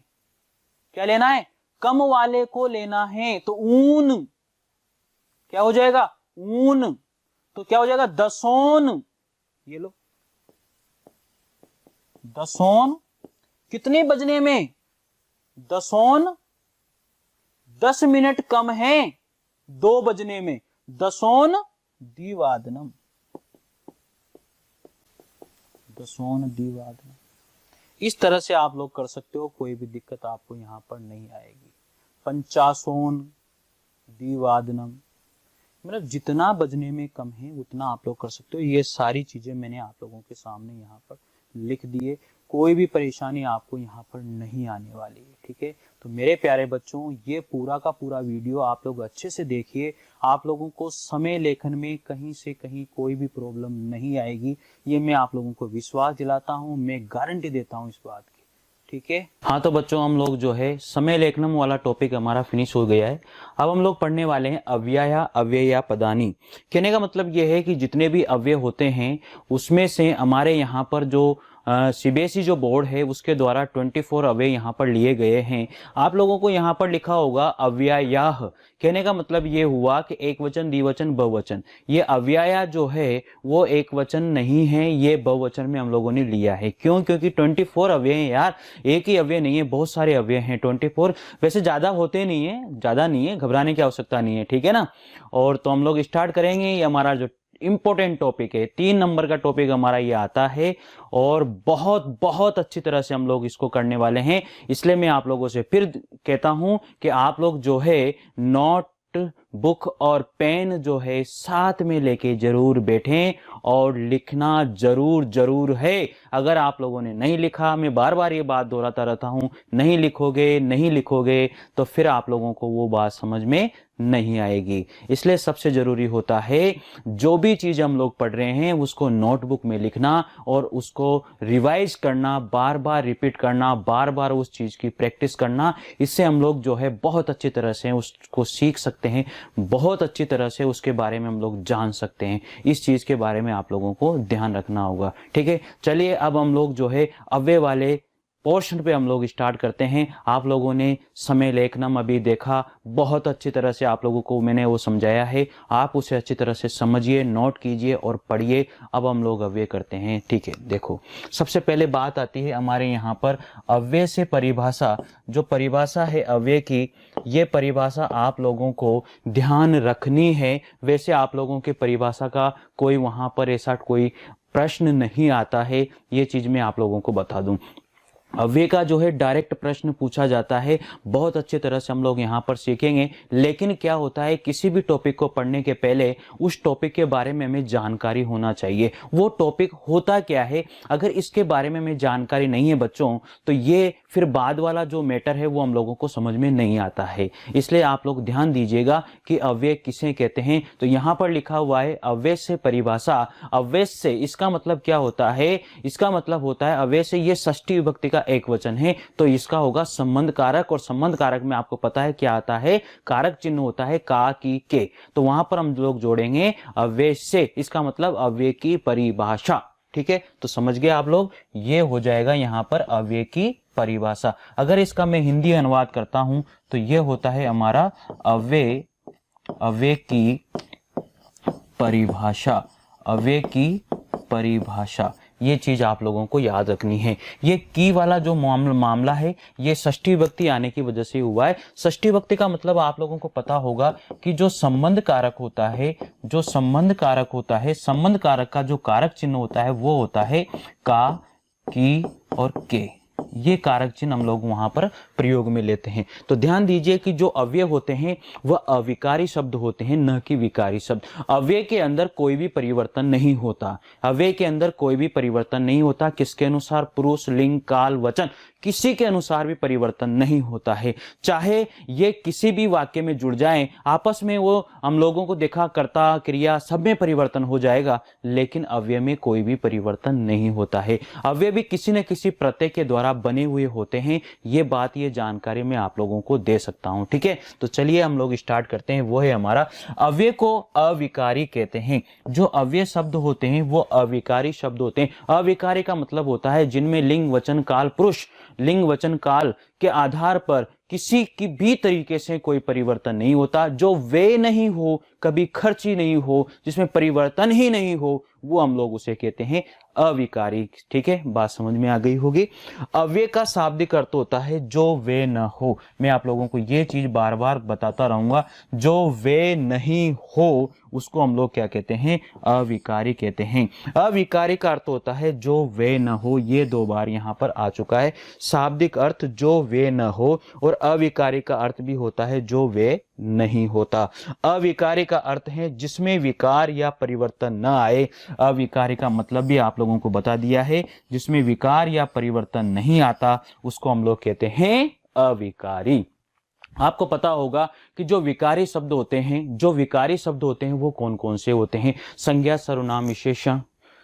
क्या लेना है, कम वाले को लेना है। तो ऊन क्या हो जाएगा, ऊन, तो क्या हो जाएगा, दसोन, ये लो दसोन कितने बजने में, दसोन 10 मिनट कम है 2 बजने में, दसोन द्विवादनम, दसोन द्विवादनम। इस तरह से आप लोग कर सकते हो, कोई भी दिक्कत आपको यहां पर नहीं आएगी। पंचासोन द्विवादनम, मतलब जितना बजने में कम है उतना आप लोग कर सकते हो। ये सारी चीजें मैंने आप लोगों के सामने यहाँ पर लिख दिए, कोई भी परेशानी आपको यहाँ पर नहीं आने वाली है, ठीक है। तो मेरे प्यारे बच्चों, ये पूरा का पूरा वीडियो आप लोग अच्छे से देखिए, आप लोगों को समय लेखन में कहीं से कहीं कोई भी प्रॉब्लम नहीं आएगी, ये मैं आप लोगों को विश्वास दिलाता हूँ, मैं गारंटी देता हूँ इस बात की, ठीक है। हाँ तो बच्चों, हम लोग जो है समय लेखनम वाला टॉपिक हमारा फिनिश हो गया है। अब हम लोग पढ़ने वाले हैं अव्यया अव्यया पदानी। कहने का मतलब ये है कि जितने भी अव्यय होते हैं उसमें से हमारे यहाँ पर जो सीबीएसई जो बोर्ड है उसके द्वारा 24 अव्यय यहाँ पर लिए गए हैं। आप लोगों को यहाँ पर लिखा होगा अव्ययाः। कहने का मतलब ये हुआ कि एक वचन, द्विवचन, बहुवचन। ये अव्यया जो है वो एक वचन नहीं है, ये बहुवचन में हम लोगों ने लिया है। क्यों? क्योंकि 24 अव्यय हैं यार, एक ही अव्यय नहीं है, बहुत सारे अव्यय हैं। 24 वैसे ज्यादा होते नहीं है, ज्यादा नहीं है, घबराने की आवश्यकता नहीं है, ठीक है ना। और तो हम लोग स्टार्ट करेंगे। ये हमारा जो इंपॉर्टेंट टॉपिक है, 3 नंबर का टॉपिक हमारा ये आता है और बहुत बहुत अच्छी तरह से हम लोग इसको करने वाले हैं। इसलिए मैं आप लोगों से फिर कहता हूं कि आप लोग जो है नोट बुक और पेन जो है साथ में लेके जरूर बैठें और लिखना जरूर जरूर है। अगर आप लोगों ने नहीं लिखा, मैं बार बार ये बात दोहराता रहता हूं, नहीं लिखोगे तो फिर आप लोगों को वो बात समझ में नहीं आएगी। इसलिए सबसे जरूरी होता है जो भी चीज हम लोग पढ़ रहे हैं उसको नोटबुक में लिखना और उसको रिवाइज करना, बार बार रिपीट करना, बार बार उस चीज की प्रैक्टिस करना। इससे हम लोग जो है बहुत अच्छी तरह से उसको सीख सकते हैं, बहुत अच्छी तरह से उसके बारे में हम लोग जान सकते हैं। इस चीज के बारे में आप लोगों को ध्यान रखना होगा, ठीक है। चलिए अब हम लोग जो है अव्यय वाले पोर्शन पे हम लोग स्टार्ट करते हैं। आप लोगों ने समय लेखनम अभी देखा, बहुत अच्छी तरह से आप लोगों को मैंने वो समझाया है, आप उसे अच्छी तरह से समझिए, नोट कीजिए और पढ़िए। अब हम लोग अव्यय करते हैं, ठीक है। देखो, सबसे पहले बात आती है हमारे यहाँ पर अव्यय से परिभाषा। जो परिभाषा है अव्यय की, ये परिभाषा आप लोगों को ध्यान रखनी है। वैसे आप लोगों के परिभाषा का कोई वहां पर ऐसा कोई प्रश्न नहीं आता है, ये चीज मैं आप लोगों को बता दूं। अव्यय का जो है डायरेक्ट प्रश्न पूछा जाता है, बहुत अच्छी तरह से हम लोग यहाँ पर सीखेंगे। लेकिन क्या होता है, किसी भी टॉपिक को पढ़ने के पहले उस टॉपिक के बारे में हमें जानकारी होना चाहिए। वो टॉपिक होता क्या है, अगर इसके बारे में हमें जानकारी नहीं है बच्चों, तो ये फिर बाद वाला जो मैटर है वो हम लोगों को समझ में नहीं आता है। इसलिए आप लोग ध्यान दीजिएगा कि अव्यय किसे कहते हैं। तो यहाँ पर लिखा हुआ है अव्यय से परिभाषा। अव्यय से इसका मतलब क्या होता है, इसका मतलब होता है अव्यय से, ये षष्ठी विभक्ति का एक वचन है, तो इसका होगा संबंध कारक। और संबंध कारक में आपको पता है क्या आता है, कारक चिन्ह होता है का, की, के। तो वहां पर हम लोग जोड़ेंगे अव्यय से, इसका मतलब अव्यय की परिभाषा, ठीक है। तो समझ गए आप लोग, ये हो जाएगा यहाँ पर अव्यय की परिभाषा। अगर इसका मैं हिंदी अनुवाद करता हूं तो ये होता है हमारा अव्यय की परिभाषा। अव्यय की परिभाषा, ये चीज आप लोगों को याद रखनी है। ये की वाला जो मामला है ये षष्ठी विभक्ति आने की वजह से हुआ है। षष्ठी विभक्ति का मतलब आप लोगों को पता होगा कि जो संबंध कारक होता है, जो संबंध कारक होता है, संबंध कारक का जो कारक चिन्ह होता है वो होता है का, की और के। ये कारक चिन्ह हम लोग वहां पर प्रयोग में लेते हैं। तो ध्यान दीजिए कि जो अव्यय होते हैं वह अविकारी शब्द होते हैं, न कि विकारी शब्द। अव्यय के अंदर कोई भी परिवर्तन नहीं होता, अव्यय के अंदर कोई भी परिवर्तन नहीं होता। किसके अनुसार? पुरुष, लिंग, काल, वचन, किसी के अनुसार भी परिवर्तन नहीं होता है। चाहे ये किसी भी वाक्य में जुड़ जाएं, आपस में वो हम लोगों को देखा, कर्ता, क्रिया सब में परिवर्तन हो जाएगा, लेकिन अव्यय में कोई भी परिवर्तन नहीं होता है। अव्यय भी किसी न किसी प्रत्यय के द्वारा बने हुए होते हैं। ये बात, ये जानकारी मैं आप लोगों को दे सकता हूं, ठीक है। तो चलिए हम लोग स्टार्ट करते हैं। वो है हमारा अव्यय को अविकारी कहते हैं। जो अव्यय शब्द होते हैं वो अविकारी शब्द होते हैं। अविकारी का मतलब होता है जिनमें लिंग, वचन, काल, पुरुष, लिंग, वचन, काल के आधार पर किसी की भी तरीके से कोई परिवर्तन नहीं होता। जो वे नहीं हो, कभी खर्च ही नहीं हो, जिसमें परिवर्तन ही नहीं हो, वो हम लोग उसे कहते हैं अविकारी। ठीक है, बात समझ में आ गई होगी। अव्यय का शाब्दिक अर्थ होता है जो वे न हो। मैं आप लोगों को ये चीज बार बार बताता रहूंगा, जो वे नहीं हो उसको हम लोग क्या कहते हैं, अविकारी कहते हैं। अविकारी का अर्थ होता है जो वे न हो, ये 2 बार यहां पर आ चुका है। शाब्दिक अर्थ जो वे न हो, और अविकारी का अर्थ भी होता है जो वे नहीं होता। अविकारी का अर्थ है जिसमें विकार या परिवर्तन न आए। अविकारी का मतलब भी आप लोगों को बता दिया है, जिसमें विकार या परिवर्तन नहीं आता उसको हम लोग कहते हैं अविकारी। आपको पता होगा कि जो विकारी शब्द होते हैं वो कौन कौन से होते हैं। संज्ञा, सर्वनाम, विशेषण,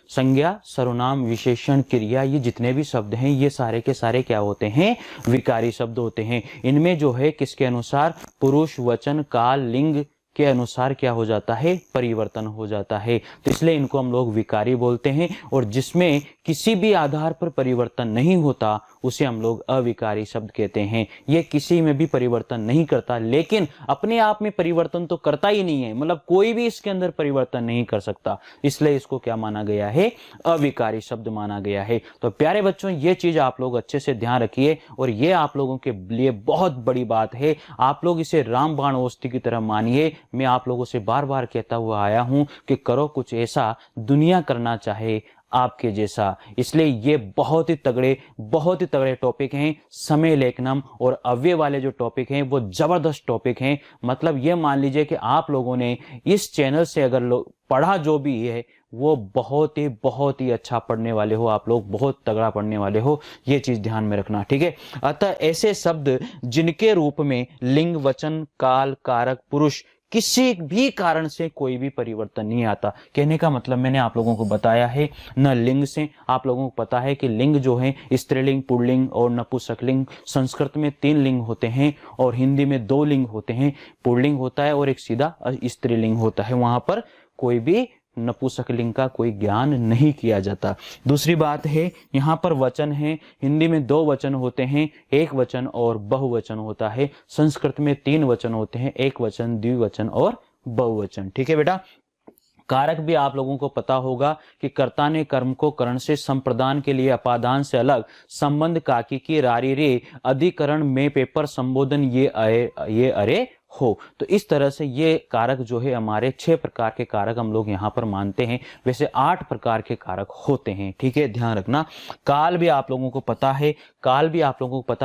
संज्ञा, सर्वनाम, विशेषण, क्रिया, ये जितने भी शब्द हैं ये सारे के सारे क्या होते हैं, विकारी शब्द होते हैं। इनमें जो है किसके अनुसार, पुरुष, वचन, काल, लिंग के अनुसार क्या हो जाता है, परिवर्तन हो जाता है। तो इसलिए इनको हम लोग विकारी बोलते हैं। और जिसमें किसी भी आधार पर परिवर्तन नहीं होता उसे हम लोग अविकारी शब्द कहते हैं। ये किसी में भी परिवर्तन नहीं करता, लेकिन अपने आप में परिवर्तन तो करता ही नहीं है, मतलब कोई भी इसके अंदर परिवर्तन नहीं कर सकता, इसलिए इसको क्या माना गया है, अविकारी शब्द माना गया है। तो प्यारे बच्चों, ये चीज आप लोग अच्छे से ध्यान रखिए, और ये आप लोगों के लिए बहुत बड़ी बात है। आप लोग इसे रामबाण औषधि की तरह मानिए। मैं आप लोगों से बार बार कहता हुआ आया हूं कि करो कुछ ऐसा दुनिया करना चाहे आपके जैसा। इसलिए ये बहुत ही तगड़े टॉपिक हैं। समय लेखनम और अव्यय वाले जो टॉपिक हैं वो जबरदस्त टॉपिक हैं। मतलब ये मान लीजिए कि आप लोगों ने इस चैनल से अगर पढ़ा जो भी है वो बहुत ही अच्छा पढ़ने वाले हो, आप लोग बहुत तगड़ा पढ़ने वाले हो, ये चीज ध्यान में रखना। ठीक है, अतः ऐसे शब्द जिनके रूप में लिंग, वचन, काल, कारक, पुरुष किसी भी कारण से कोई भी परिवर्तन नहीं आता। कहने का मतलब मैंने आप लोगों को बताया है, न लिंग से, आप लोगों को पता है कि लिंग जो है स्त्रीलिंग, पुल्लिंग और नपुंसकलिंग। संस्कृत में 3 लिंग होते हैं और हिंदी में 2 लिंग होते हैं। पुल्लिंग होता है और एक सीधा स्त्रीलिंग होता है, वहां पर कोई भी नपुंसकलिंग का कोई ज्ञान नहीं किया जाता। दूसरी बात है, यहाँ पर वचन है, हिंदी में 2 वचन होते हैं, एक वचन और बहुवचन होता है। संस्कृत में 3 वचन होते हैं, एक वचन, द्विवचन और बहुवचन। ठीक है बेटा। कारक भी आप लोगों को पता होगा कि कर्ता ने कर्म को करण से संप्रदान के लिए अपादान से अलग संबंध काकी की रारी रे अधिकरण में पेपर संबोधन ये अरे हो। तो इस तरह से ये कारक जो है हमारे 6 प्रकार के कारक हम लोग यहाँ पर मानते हैं। वैसे 8 प्रकार के कारक होते हैं। ठीक है, ध्यान रखना। काल भी आप लोगों को पता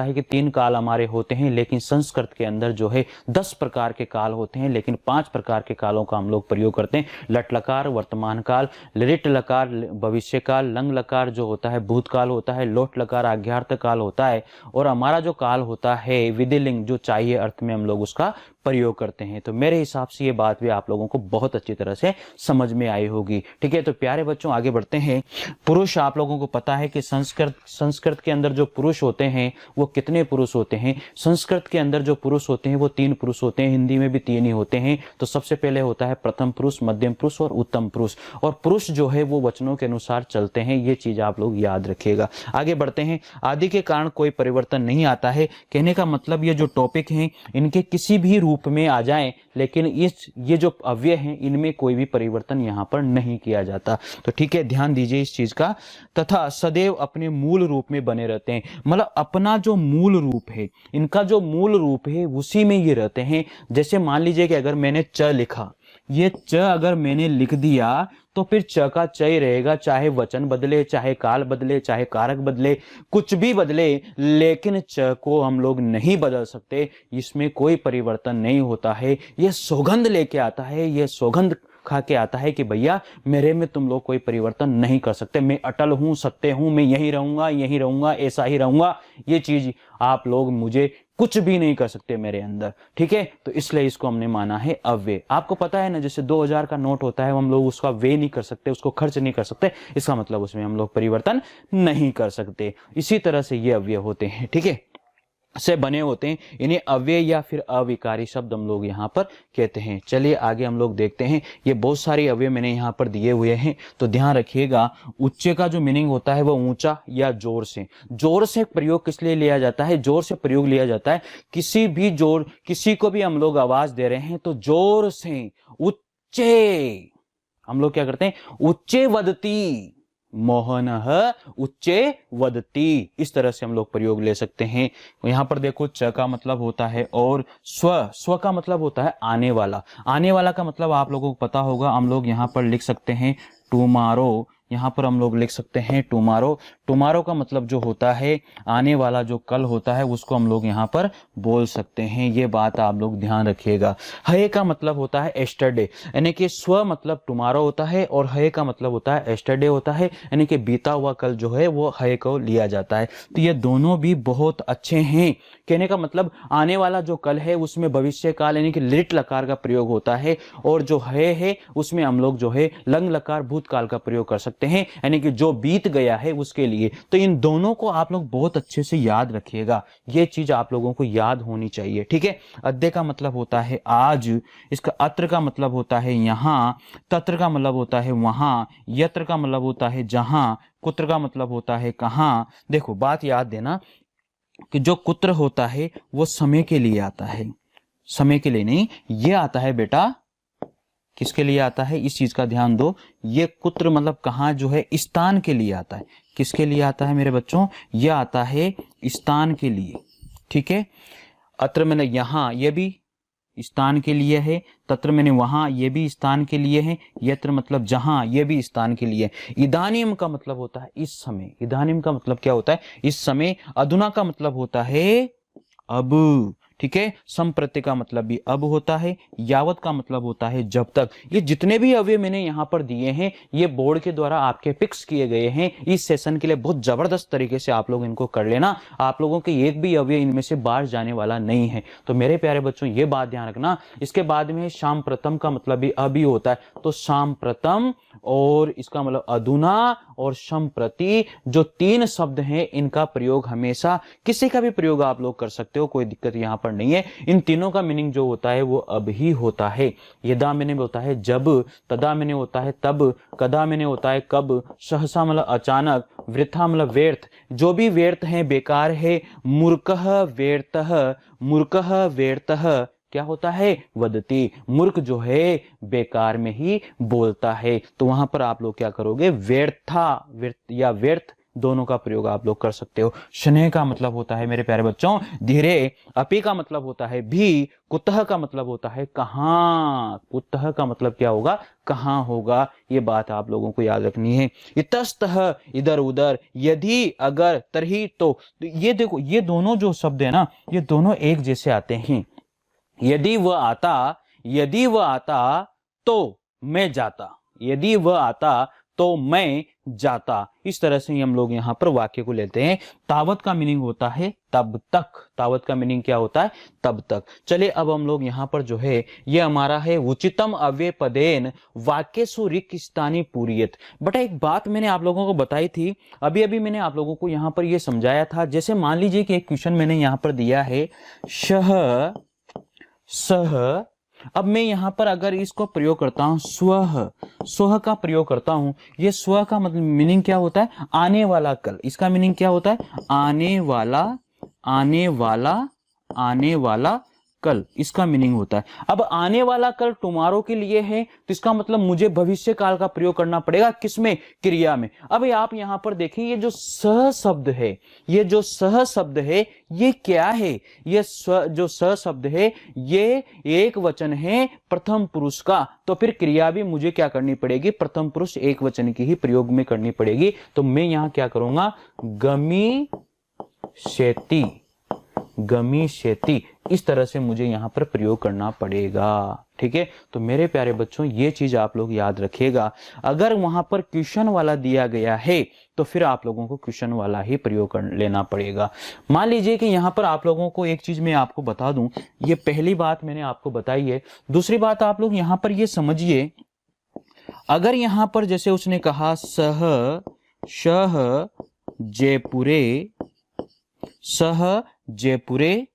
है, कि 3 काल हमारे होते हैं, लेकिन संस्कृत के अंदर जो है 10 प्रकार के काल होते हैं, लेकिन 5 प्रकार के कालों का हम लोग प्रयोग करते हैं। लट लकार वर्तमान काल, लिट लकार भविष्य काल, लंग लकार जो होता है भूतकाल होता है, लोट लकार आज्ञार्थ काल होता है, और हमारा जो काल होता है विधिलिंग जो चाहिए अर्थ में हम लोग उसका प्रयोग करते हैं। तो मेरे हिसाब से ये बात भी आप लोगों को बहुत अच्छी तरह से समझ में आई होगी। ठीक है, तो प्यारे बच्चों आगे बढ़ते हैं। पुरुष आप लोगों को पता है कि संस्कृत के अंदर जो पुरुष होते हैं वो कितने पुरुष होते हैं। संस्कृत के अंदर जो पुरुष होते हैं वो 3 पुरुष होते हैं, हिंदी में भी 3 ही होते हैं। तो सबसे पहले होता है प्रथम पुरुष, मध्यम पुरुष और उत्तम पुरुष। और पुरुष जो है वो वचनों के अनुसार चलते हैं, ये चीज आप लोग याद रखिएगा। आगे बढ़ते हैं। आदि के कारण कोई परिवर्तन नहीं आता है। कहने का मतलब ये जो टॉपिक हैं इनके किसी भी रूप में आ जाएं, लेकिन ये जो अव्यय हैं इनमें कोई भी परिवर्तन यहां पर नहीं किया जाता। तो ठीक है, ध्यान दीजिए इस चीज का। तथा सदैव अपने मूल रूप में बने रहते हैं, मतलब अपना जो मूल रूप है, इनका जो मूल रूप है उसी में ये रहते हैं। जैसे मान लीजिए कि अगर मैंने च लिखा, ये च अगर मैंने लिख दिया तो फिर च का च ही रहेगा, चाहे वचन बदले, चाहे काल बदले, चाहे कारक बदले, कुछ भी बदले, लेकिन च को हम लोग नहीं बदल सकते। इसमें कोई परिवर्तन नहीं होता है। ये सौगंध लेके आता है, ये सौगंध खा के आता है कि भैया मेरे में तुम लोग कोई परिवर्तन नहीं कर सकते, मैं अटल हूं, सत्य हूं, मैं यही रहूंगा, ऐसा ही रहूंगा। ये चीज आप लोग मुझे कुछ भी नहीं कर सकते मेरे अंदर। ठीक है, तो इसलिए इसको हमने माना है अव्यय। आपको पता है ना, जैसे 2000 का नोट होता है, हम लोग उसका व्यय नहीं कर सकते, उसको खर्च नहीं कर सकते, इसका मतलब उसमें हम लोग परिवर्तन नहीं कर सकते। इसी तरह से ये अव्यय होते हैं, ठीक है, से बने होते हैं। इन्हें अव्यय या फिर अविकारी शब्द हम लोग यहाँ पर कहते हैं। चलिए आगे हम लोग देखते हैं। ये बहुत सारे अव्यय मैंने यहाँ पर दिए हुए हैं, तो ध्यान रखिएगा। उच्च का जो मीनिंग होता है वो ऊंचा या जोर से। जोर से प्रयोग किस लिए लिया जाता है? जोर से प्रयोग लिया जाता है किसी को भी हम लोग आवाज दे रहे हैं तो जोर से, उच्चे, हम लोग क्या करते हैं, उच्चे वदती, मोहनः उच्चे वदती, इस तरह से हम लोग प्रयोग ले सकते हैं। यहां पर देखो च का मतलब होता है और स्व का मतलब होता है आने वाला। आने वाला का मतलब आप लोगों को पता होगा, हम लोग यहां पर लिख सकते हैं टुमारो, यहां पर हम लोग लिख सकते हैं टुमारो। टुमारो का मतलब जो होता है आने वाला, जो कल होता है उसको हम लोग यहां पर बोल सकते हैं। ये बात आप लोग ध्यान रखिएगा। हये का मतलब होता है एस्टरडे, यानी कि स्व मतलब टुमारो होता है और हये का मतलब होता है एस्टरडे होता है, यानी कि बीता हुआ कल जो है वो हये को लिया जाता है। तो ये दोनों भी बहुत अच्छे हैं। कहने का मतलब आने वाला जो कल है उसमें भविष्य काल यानी कि लिट लकार का प्रयोग होता है, और जो है उसमें हम लोग जो है लंग लकार भूतकाल का प्रयोग कर सकते हैं, यानी कि जो बीत गया है उसके लिए। तो इन दोनों को आप लोग बहुत अच्छे से याद रखिएगा, ये चीज आप लोगों को याद होनी चाहिए, ठीक है। अद्य का मतलब होता है आज, इसका अत्र का मतलब होता है यहां, तत्र का मतलब होता है वहां, यत्र का मतलब होता है जहां, कुत्र का मतलब होता है कहां। देखो बात याद देना कि जो कुत्र होता है वो समय के लिए आता है, समय के लिए नहीं, ये आता है बेटा किसके लिए आता है, इस चीज का ध्यान दो। ये कुत्र मतलब कहां जो है स्थान के लिए आता है। किसके लिए आता है मेरे बच्चों, ये आता है स्थान के लिए, ठीक है। अत्र मैंने यहां, ये भी स्थान के लिए है, तत्र मैंने वहां, ये भी स्थान के लिए है, यत्र मतलब जहां, ये भी स्थान के लिए। इदानीम का मतलब होता है इस समय, इदानीम का मतलब क्या होता है, इस समय। अधुना का मतलब होता है अब, ठीक है। संप्रति का मतलब भी अब होता है। यावत का मतलब होता है जब तक। ये जितने भी अवयव मैंने यहां पर दिए हैं ये बोर्ड के द्वारा आपके फिक्स किए गए हैं इस सेशन के लिए। बहुत जबरदस्त तरीके से आप लोग इनको कर लेना, आप लोगों के एक भी अवयव इनमें से बाहर जाने वाला नहीं है। तो मेरे प्यारे बच्चों ये बात ध्यान रखना। इसके बाद में शाम प्रथम का मतलब भी अभी होता है, तो शाम प्रथम और इसका मतलब अधुना और संप्रति, जो तीन शब्द हैं इनका प्रयोग हमेशा, किसी का भी प्रयोग आप लोग कर सकते हो, कोई दिक्कत यहां पर नहीं है। इन तीनों का मीनिंग जो होता है वो अब ही होता है। यदा मैंने होता है जब, तदा मैंने होता है तब, कदा मैंने होता है कब, सहसा मतलब अचानक, वृथा मतलब व्यर्थ, जो भी व्यर्थ है बेकार है। मूर्खः व्यर्थः, मूर्खः व्यर्थः क्या होता है, वदति, मूर्ख जो है बेकार में ही बोलता है। तो वहां पर आप लोग क्या करोगे, व्यर्था, व्यर्थ या व्यर्थ दोनों का प्रयोग आप लोग कर सकते हो। शनैः का मतलब होता है मेरे प्यारे बच्चों धीरे, अपि का मतलब होता है भी, कुतः का मतलब होता है कहां, कुतः का मतलब क्या होगा, कहां होगा। ये बात आप लोगों को याद रखनी है। इतस्तः इधर उधर, यदि अगर, तरही तो ये देखो ये दोनों जो शब्द है ना ये दोनों एक जैसे आते हैं। यदि वह आता तो मैं जाता, यदि वह आता तो मैं जाता, इस तरह से हम लोग यहां पर वाक्य को लेते हैं। तावत का मीनिंग होता है तब तक, तावत का मीनिंग क्या होता है, तब तक। चलिए अब हम लोग यहां पर जो है ये हमारा है उचितम अव्यय पदेन वाक्यसु रिक्त स्थानी पूरियत। बेटा एक बात मैंने आप लोगों को बताई थी, अभी अभी मैंने आप लोगों को यहां पर ये समझाया था। जैसे मान लीजिए कि एक क्वेश्चन मैंने यहां पर दिया है शह सह, अब मैं यहां पर अगर इसको प्रयोग करता हूं स्वह, स्वह का प्रयोग करता हूं, ये स्व का मतलब मीनिंग क्या होता है, आने वाला कल। इसका मीनिंग क्या होता है, आने वाला, आने वाला, आने वाला कल, इसका मीनिंग होता है। अब आने वाला कल टुमारो के लिए है तो इसका मतलब मुझे भविष्य काल का प्रयोग करना पड़ेगा, किसमें, क्रिया में। अब आप यहां पर देखें ये जो सह शब्द है, ये जो सह शब्द है ये क्या है, ये जो सह शब्द है ये एक वचन है प्रथम पुरुष का, तो फिर क्रिया भी मुझे क्या करनी पड़ेगी, प्रथम पुरुष एक वचन की ही प्रयोग में करनी पड़ेगी। तो मैं यहां क्या करूंगा, गमिष्यति, गमिष्यति, इस तरह से मुझे यहां पर प्रयोग करना पड़ेगा, ठीक है। तो मेरे प्यारे बच्चों ये चीज आप लोग याद रखिएगा। अगर वहां पर क्वेश्चन वाला दिया गया है तो फिर आप लोगों को क्वेश्चन वाला ही प्रयोग कर लेना पड़ेगा। मान लीजिए कि यहां पर आप लोगों को एक चीज मैं आपको बता दूं, ये पहली बात मैंने आपको बताई है। दूसरी बात आप लोग यहां पर ये समझिए, अगर यहां पर जैसे उसने कहा सह शह जयपुरे, सह जयपुरे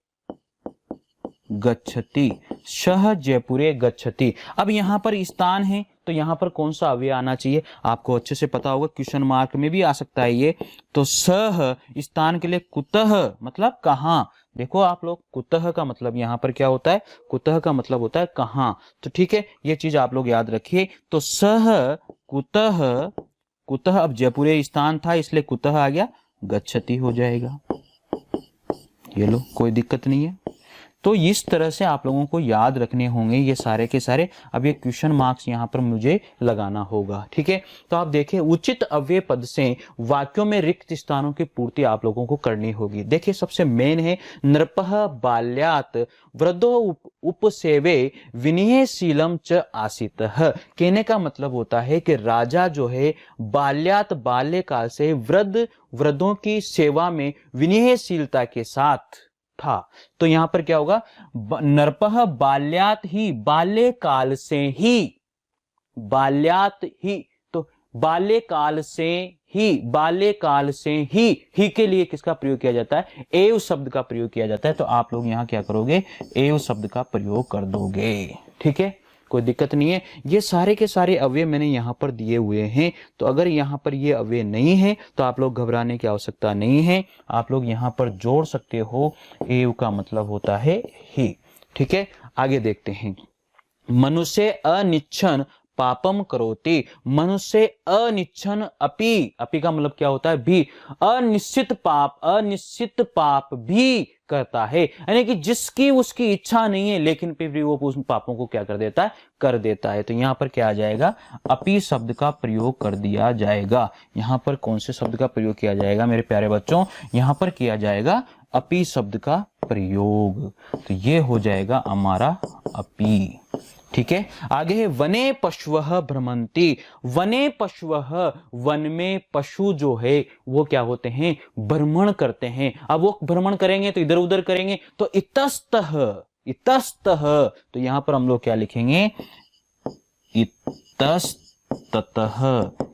गच्छति, शह जयपुरे गच्छति। अब यहां पर स्थान है तो यहां पर कौन सा अव्यय आना चाहिए, आपको अच्छे से पता होगा, क्वेश्चन मार्क में भी आ सकता है ये। तो सह स्थान के लिए, कुतः मतलब कहां, देखो आप लोग, कुतः का मतलब यहाँ पर क्या होता है, कुतः का मतलब होता है कहाँ। तो ठीक है, ये चीज आप लोग याद रखिए। तो सह कुतः, कुतः अब जयपुरे स्थान था इसलिए कुतः आ गया, गच्छति हो जाएगा। ये लो, कोई दिक्कत नहीं है। तो इस तरह से आप लोगों को याद रखने होंगे ये सारे के सारे। अब ये क्वेश्चन मार्क्स यहाँ पर मुझे लगाना होगा, ठीक है। तो आप देखें, उचित अव्यय पद से वाक्यों में रिक्त स्थानों की पूर्ति आप लोगों को करनी होगी। देखिए सबसे मेन है नृपः बाल्यात् वृद्धो उपसेवे विनयशीलम च आसीतः। कहने का मतलब होता है कि राजा जो है बाल्यात्, बाल्यकाल से वृद्धों की सेवा में विनयशीलता के साथ था। तो यहां पर क्या होगा, नरपः बाल्यात ही, बाल्यकाल से ही, बाल्यात ही, तो बाल्यकाल से ही, बाल्यकाल से ही के लिए किसका प्रयोग किया जाता है, एव शब्द का प्रयोग किया जाता है। तो आप लोग यहां क्या करोगे, एव शब्द का प्रयोग कर दोगे, ठीक है, कोई दिक्कत नहीं है। ये सारे के सारे अव्यय मैंने यहाँ पर दिए हुए हैं। तो अगर यहाँ पर ये अव्यय नहीं है तो आप लोग घबराने की आवश्यकता नहीं है, आप लोग यहाँ पर जोड़ सकते हो। एव का मतलब होता है ही, ठीक है। आगे देखते हैं, मनुष्य अनिच्छन पापम करोति, मनुष्य अनिच्छन अपि, अपि का मतलब क्या होता है, भी, अनिश्चित पाप भी करता है, यानी कि जिसकी उसकी इच्छा नहीं है लेकिन फिर भी वो उस पापों को क्या कर देता है, कर देता है। तो यहां पर क्या आ जाएगा, अपि शब्द का प्रयोग कर दिया जाएगा। यहां पर कौन से शब्द का प्रयोग किया जाएगा मेरे प्यारे बच्चों, यहां पर किया जाएगा अपि शब्द का प्रयोग। तो ये हो जाएगा हमारा अपि, ठीक है। आगे है वने पशवः भ्रमन्ति, वने पशवः, वन में पशु जो है वो क्या होते हैं, भ्रमण करते हैं। अब वो भ्रमण करेंगे तो इधर उधर करेंगे, तो इतस्तः, इतस्तः, तो यहां पर हम लोग क्या लिखेंगे, इतस्ततः,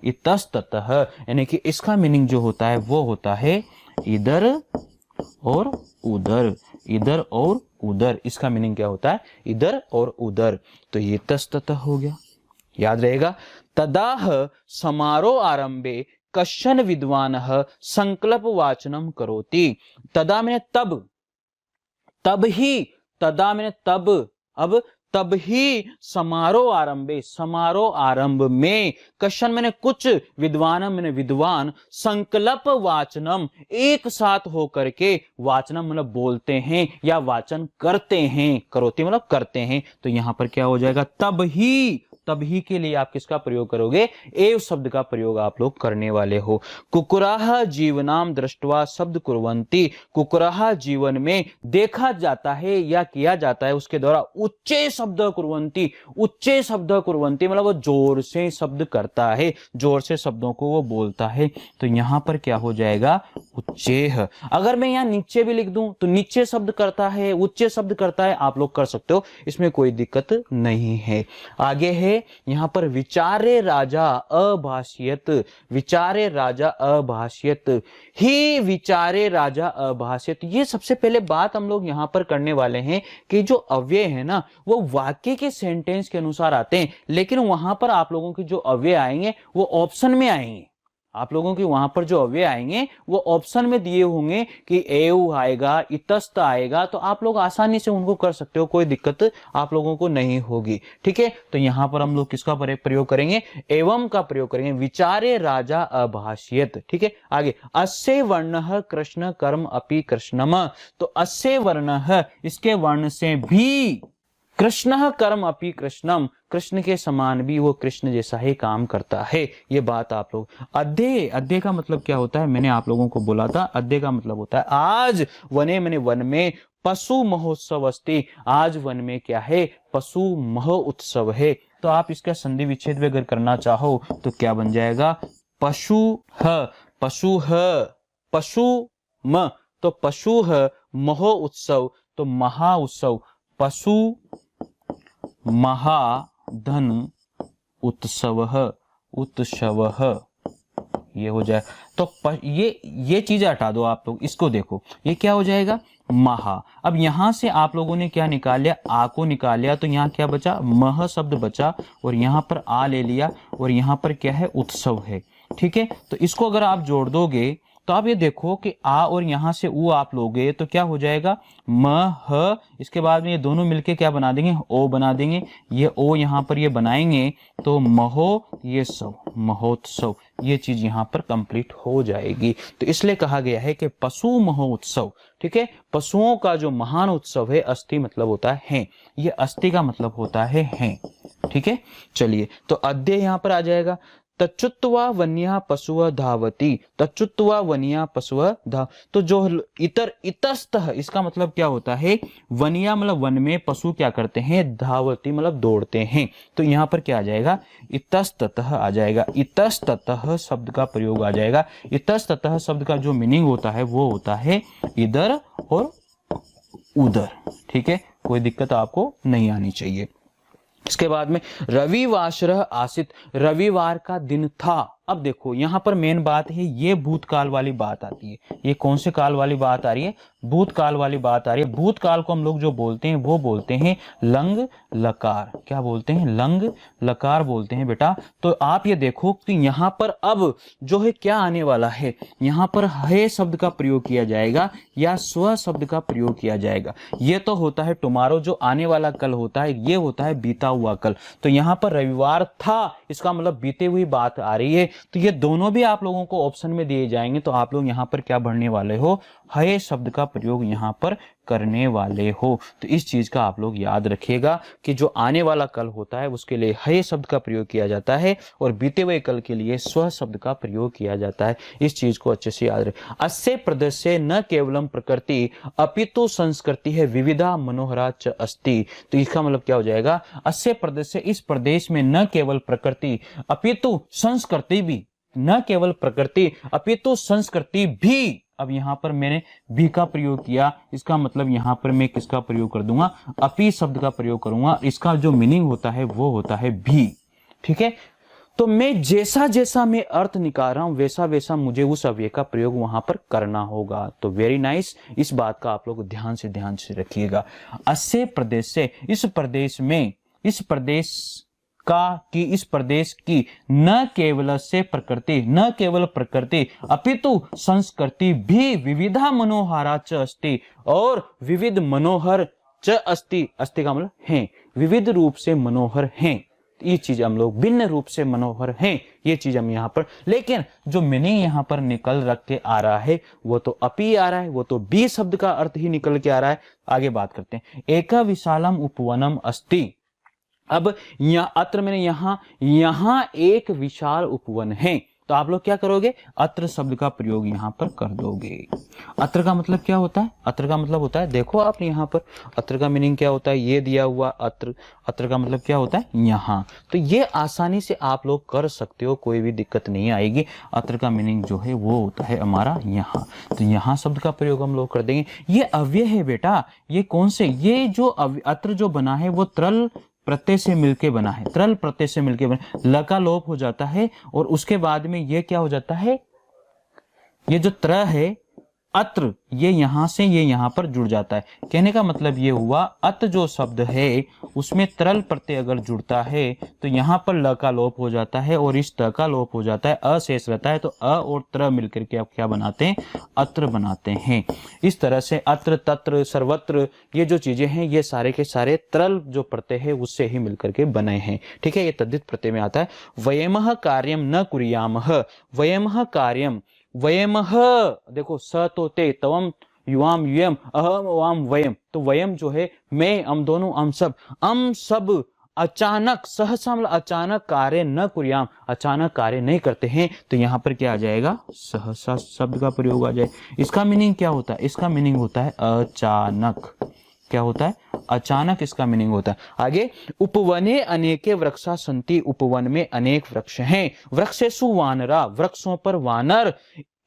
इतस्ततः, यानी कि इसका मीनिंग जो होता है वो होता है इधर और उधर, इधर और उधर। इसका मीनिंग क्या होता है, इधर और उधर। तो ये तस्ततः हो गया, याद रहेगा। तदाह समारोह आरंभे कश्चन विद्वानः संकल्प वाचनम करोति, तदा मैंने तब, तब ही, तदा मैंने तब, अब तब ही समारोह आरंभे, समारोह आरंभ में, कश्चन मैंने कुछ, विद्वानम मैंने विद्वान, संकल्प वाचनम एक साथ होकर के, वाचनम मतलब बोलते हैं या वाचन करते हैं, करोति मतलब करते हैं। तो यहां पर क्या हो जाएगा, तब ही, तब ही के लिए आप किसका प्रयोग करोगे, एव शब्द का प्रयोग आप लोग करने वाले हो। कुकुराह जीवनाम दृष्टवा शब्द कुर्वन्ति, कुकुराह जीवन में देखा जाता है या किया जाता है उसके द्वारा उच्चे शब्द कुर्वन्ति, उच्चे शब्द कुर्वन्ति मतलब वो जोर से शब्द करता है, जोर से शब्दों को वो बोलता है। तो यहां पर क्या हो जाएगा, उच्चेह। अगर मैं यहां नीचे भी लिख दूं तो नीचे शब्द करता है, उच्चे शब्द करता है, आप लोग कर सकते हो, इसमें कोई दिक्कत नहीं है। आगे है यहां पर विचारे राजा अभाष्यत, विचारे राजा अभाष्यत, ही विचारे राजा अभाष्यत। ये सबसे पहले बात हम लोग यहां पर करने वाले हैं कि जो अव्यय है ना वो वाक्य के सेंटेंस के अनुसार आते हैं, लेकिन वहां पर आप लोगों के जो अव्यय आएंगे वो ऑप्शन में आएंगे। आप लोगों के वहां पर जो अव्यय आएंगे वो ऑप्शन में दिए होंगे कि एव आएगा, इतस्त आएगा, तो आप लोग आसानी से उनको कर सकते हो, कोई दिक्कत आप लोगों को नहीं होगी, ठीक है। तो यहां पर हम लोग किसका प्रयोग करेंगे, एवं का प्रयोग करेंगे, विचारे राजा अभाष्यत, ठीक है। आगे अस्य वर्णः कृष्ण कर्म अपि कृष्णम, तो अस्य वर्णः इसके वर्ण से भी, कृष्ण कर्म अपि कृष्णम, कृष्ण के समान भी वो कृष्ण जैसा ही काम करता है। ये बात आप लोग, अध्यय, अध्यय का मतलब क्या होता है, मैंने आप लोगों को बोला था, अध्यय का मतलब होता है आज वने मैंने वन में पशु महोत्सव अस्ति, आज वन में क्या है, पशु महोत्सव है। तो आप इसका संधि विच्छेद अगर करना चाहो तो क्या बन जाएगा, पशु ह, पशु ह, पशु म, तो पशु ह महो उत्सव, तो महा उत्सव, पशु महाधन उत्सव, उत्सव, ये हो जाए। तो ये चीजें हटा दो आप लोग, इसको देखो ये क्या हो जाएगा, महा। अब यहां से आप लोगों ने क्या निकाल लिया, आ को निकाल लिया, तो यहां क्या बचा, मह शब्द बचा, और यहां पर आ ले लिया, और यहां पर क्या है, उत्सव है, ठीक है। तो इसको अगर आप जोड़ दोगे तो आप ये देखो कि आ और यहां से ऊ आप लोगे तो क्या हो जाएगा, म ह, इसके बाद में ये दोनों मिलके क्या बना देंगे, ओ बना देंगे। ये ओ यहां पर ये बनाएंगे तो महो, ये सव, महोत्सव, ये चीज यहां पर कंप्लीट हो जाएगी। तो इसलिए कहा गया है कि पशु महोत्सव, ठीक है, पशुओं का जो महान उत्सव है, अस्थि मतलब होता है, ये अस्थि का मतलब होता है, ठीक है। चलिए, तो अद्य यहां पर आ जाएगा, तच्युत्वा वन्या पशुव धावती, तच्युत्वा वन्या पशुव धा, तो जो इतर इतस्तः, इसका मतलब क्या होता है, वन्या मतलब वन में, पशु क्या करते हैं, धावती मतलब दौड़ते हैं। तो यहां पर क्या आ जाएगा, इतस्ततः आ जाएगा, इतस्ततः शब्द का प्रयोग आ जाएगा। इतस्ततः शब्द का जो मीनिंग होता है वो होता है इधर और उधर, ठीक है, कोई दिक्कत आपको नहीं आनी चाहिए। इसके बाद में रविवासरः आसीत्, रविवार का दिन था। अब देखो यहां पर मेन बात है, ये भूतकाल वाली बात आती है। ये कौन से काल वाली बात आ रही है, भूतकाल वाली बात आ रही है। भूतकाल को हम लोग जो बोलते हैं वो बोलते हैं लंग लकार, क्या बोलते हैं, लंग लकार बोलते हैं बेटा। तो आप ये देखो कि यहाँ पर अब जो है क्या आने वाला है, यहाँ पर है शब्द का प्रयोग किया जाएगा या स्व शब्द का प्रयोग किया जाएगा। ये तो होता है टुमारो, जो आने वाला कल होता है, ये होता है बीता हुआ कल। तो यहाँ पर रविवार था, इसका मतलब बीते हुई बात आ रही है। तो ये दोनों भी आप लोगों को ऑप्शन में दिए जाएंगे। तो आप लोग यहाँ पर क्या भरने वाले हो, है शब्द का प्रयोग यहाँ पर करने वाले हो। तो इस चीज का आप लोग याद रखिएगा कि जो आने वाला कल होता है उसके लिए है शब्द का प्रयोग किया जाता है और बीते हुए कल के लिए स्व शब्द का प्रयोग किया जाता है। इस चीज को अच्छे से याद रखें। अस्य प्रदेशे न केवलम प्रकृति अपितु संस्कृति है विविधा मनोहरा च अस्ति। तो इसका मतलब क्या हो जाएगा, अस्य प्रदेश से, इस प्रदेश में न केवल प्रकृति अपितु संस्कृति भी, न केवल प्रकृति अपितु संस्कृति भी। अब यहां पर मैंने भी का प्रयोग किया, इसका मतलब यहां पर मैं किसका प्रयोग कर दूंगा, अपि शब्द का प्रयोग करूंगा। इसका जो मीनिंग होता है वो होता है भी, ठीक है। तो मैं जैसा जैसा मैं अर्थ निकाल रहा हूं वैसा वैसा मुझे उस अव्यय का प्रयोग वहां पर करना होगा। तो वेरी नाइस, इस बात का आप लोग ध्यान से रखिएगा। अस्य प्रदेश से, इस प्रदेश में, इस प्रदेश का, कि इस प्रदेश की न केवल से प्रकृति, न केवल प्रकृति अपितु संस्कृति भी विविधा मनोहारा च अस्ति, और विविध मनोहर च अस्ति, अस्ति का मतलब है, विविध रूप से मनोहर हैं। ये चीज हम लोग भिन्न रूप से मनोहर हैं, ये चीज हम यहाँ पर, लेकिन जो मीनिंग यहाँ पर निकल रख के आ रहा है वो तो अपि आ रहा है, वो तो बी शब्द का अर्थ ही निकल के आ रहा है। आगे बात करते हैं। एका विशालम उपवनम अस्ति। अब यहाँ अत्र मैंने यहां एक विशाल उपवन है, तो आप लोग क्या करोगे, अत्र शब्द का प्रयोग यहां पर कर दोगे। अत्र का मतलब क्या होता है, अत्र का मतलब होता है, देखो आप यहां पर अत्र का मीनिंग क्या होता है, ये दिया हुआ अत्र, अत्र का मतलब क्या होता है यहां। तो ये आसानी से आप लोग कर सकते हो, कोई भी दिक्कत नहीं आएगी। अत्र का मीनिंग जो है वो होता है हमारा यहाँ, तो यहाँ शब्द का प्रयोग हम लोग कर देंगे। ये अव्यय है बेटा, ये कौन से, ये जो अत्र जो बना है वो त्रल प्रत्यय से मिलके बना है, त्रल प्रत्यय से मिलके बना, ल का लोप हो जाता है और उसके बाद में ये क्या हो जाता है, ये जो त्र है अत्र, ये यहां से ये यहां पर जुड़ जाता है। कहने का मतलब ये हुआ, अत जो शब्द है उसमें तरल प्रत्यय अगर जुड़ता है तो यहां पर ल का लोप हो जाता है और इस त का लोप हो जाता है, अ शेष रहता है। तो अ और त्र मिलकर के आप क्या बनाते हैं, अत्र बनाते हैं। इस तरह से अत्र, तत्र, सर्वत्र ये जो चीजें हैं ये सारे के सारे तरल जो प्रत्यय है उससे ही मिलकर के बने हैं, ठीक है। ये तद्धित प्रत्यय में आता है। वयमः कार्यम न कुर्यामः, वयमः कार्यम, वयमः, देखो स तो ते, तवम युवाम युयम, अहम वाम वयम, तो वयम जो है मैं, हम दोनों, हम सब अचानक, सहसा मतलब अचानक, कार्य न कुर्याम, अचानक कार्य नहीं करते हैं। तो यहाँ पर क्या आ जाएगा, सहसा शब्द का प्रयोग आ जाए। इसका मीनिंग क्या होता है, इसका मीनिंग होता है अचानक। क्या होता है, अचानक इसका मीनिंग होता है। आगे, उपवने अनेके वृक्षा संति, उपवन में अनेक वृक्ष हैं। वृक्षेषु वानरा, वृक्षों पर वानर,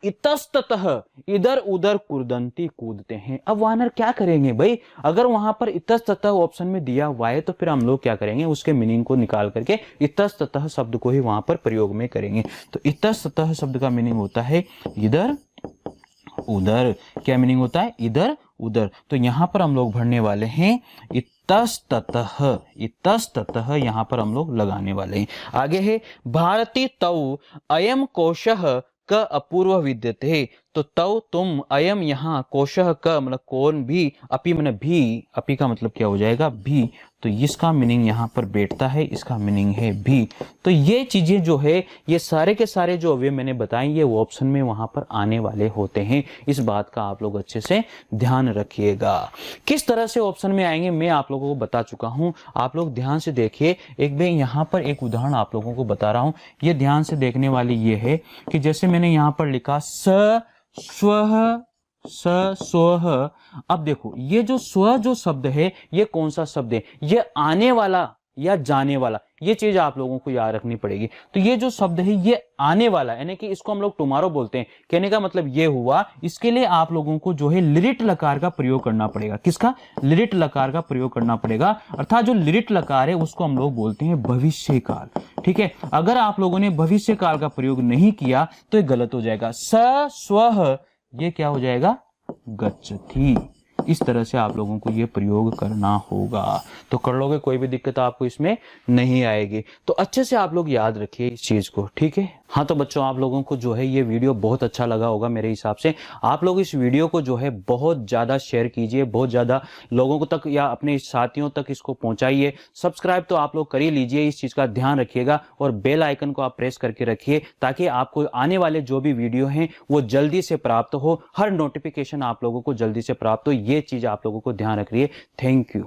इतस्ततः इधर उधर कुर्दंती, कूदते हैं। अब वानर क्या करेंगे भाई, अगर वहां पर इतस्ततः ऑप्शन में दिया हुआ है तो फिर हम लोग क्या करेंगे, उसके मीनिंग को निकाल करके इतस्ततः शब्द को ही वहां पर प्रयोग में करेंगे। तो इतस्ततः शब्द का मीनिंग होता है इधर उधर। क्या मीनिंग होता है, इधर उधर। तो यहां पर हम लोग भरने वाले हैं इतस्ततः, इतस्ततः यहां पर हम लोग लगाने वाले हैं। आगे है भारती तौ अयम कोशः क अपूर्व विद्यते, तो तव तुम, अयम यहाँ, कोशः क मतलब कौन भी, अपि मतलब भी, अपि का मतलब क्या हो जाएगा भी, तो इसका मीनिंग यहाँ पर बैठता है, इसका मीनिंग है भी। तो ये चीजें जो है ये सारे के सारे जो अवयव मैंने बताए ये वो ऑप्शन में वहां पर आने वाले होते हैं। इस बात का आप लोग अच्छे से ध्यान रखिएगा। किस तरह से ऑप्शन में आएंगे मैं आप लोगों को बता चुका हूं, आप लोग ध्यान से देखिए। एक मैं यहाँ पर एक उदाहरण आप लोगों को बता रहा हूं, ये ध्यान से देखने वाली ये है कि जैसे मैंने यहाँ पर लिखा स स्वः स स्वः। अब देखो ये जो स्व जो शब्द है ये कौन सा शब्द है, ये आने वाला या जाने वाला, ये चीज आप लोगों को याद रखनी पड़ेगी। तो ये जो शब्द है ये आने वाला, यानी कि इसको हम लोग टुमारो बोलते हैं। कहने का मतलब ये हुआ, इसके लिए आप लोगों को जो है लिरिट लकार का प्रयोग करना पड़ेगा। किसका? लिरिट लकार का प्रयोग करना पड़ेगा। अर्थात जो लिरिट लकार है उसको हम लोग बोलते हैं भविष्य काल। ठीक है, अगर आप लोगों ने भविष्य काल का प्रयोग नहीं किया तो ये गलत हो जाएगा। स स्वः ये क्या हो जाएगा? गच्छति। इस तरह से आप लोगों को ये प्रयोग करना होगा, तो कर लोगे, कोई भी दिक्कत आपको इसमें नहीं आएगी। तो अच्छे से आप लोग याद रखिए इस चीज को, ठीक है। हाँ तो बच्चों आप लोगों को जो है ये वीडियो बहुत अच्छा लगा होगा मेरे हिसाब से। आप लोग इस वीडियो को जो है बहुत ज्यादा शेयर कीजिए, बहुत ज्यादा लोगों को तक या अपने साथियों तक इसको पहुंचाइए। सब्सक्राइब तो आप लोग कर ही लीजिए, इस चीज का ध्यान रखिएगा, और बेल आइकन को आप प्रेस करके रखिए ताकि आपको आने वाले जो भी वीडियो हैं वो जल्दी से प्राप्त हो, हर नोटिफिकेशन आप लोगों को जल्दी से प्राप्त हो। ये चीज आप लोगों को ध्यान रखिए। Thank you.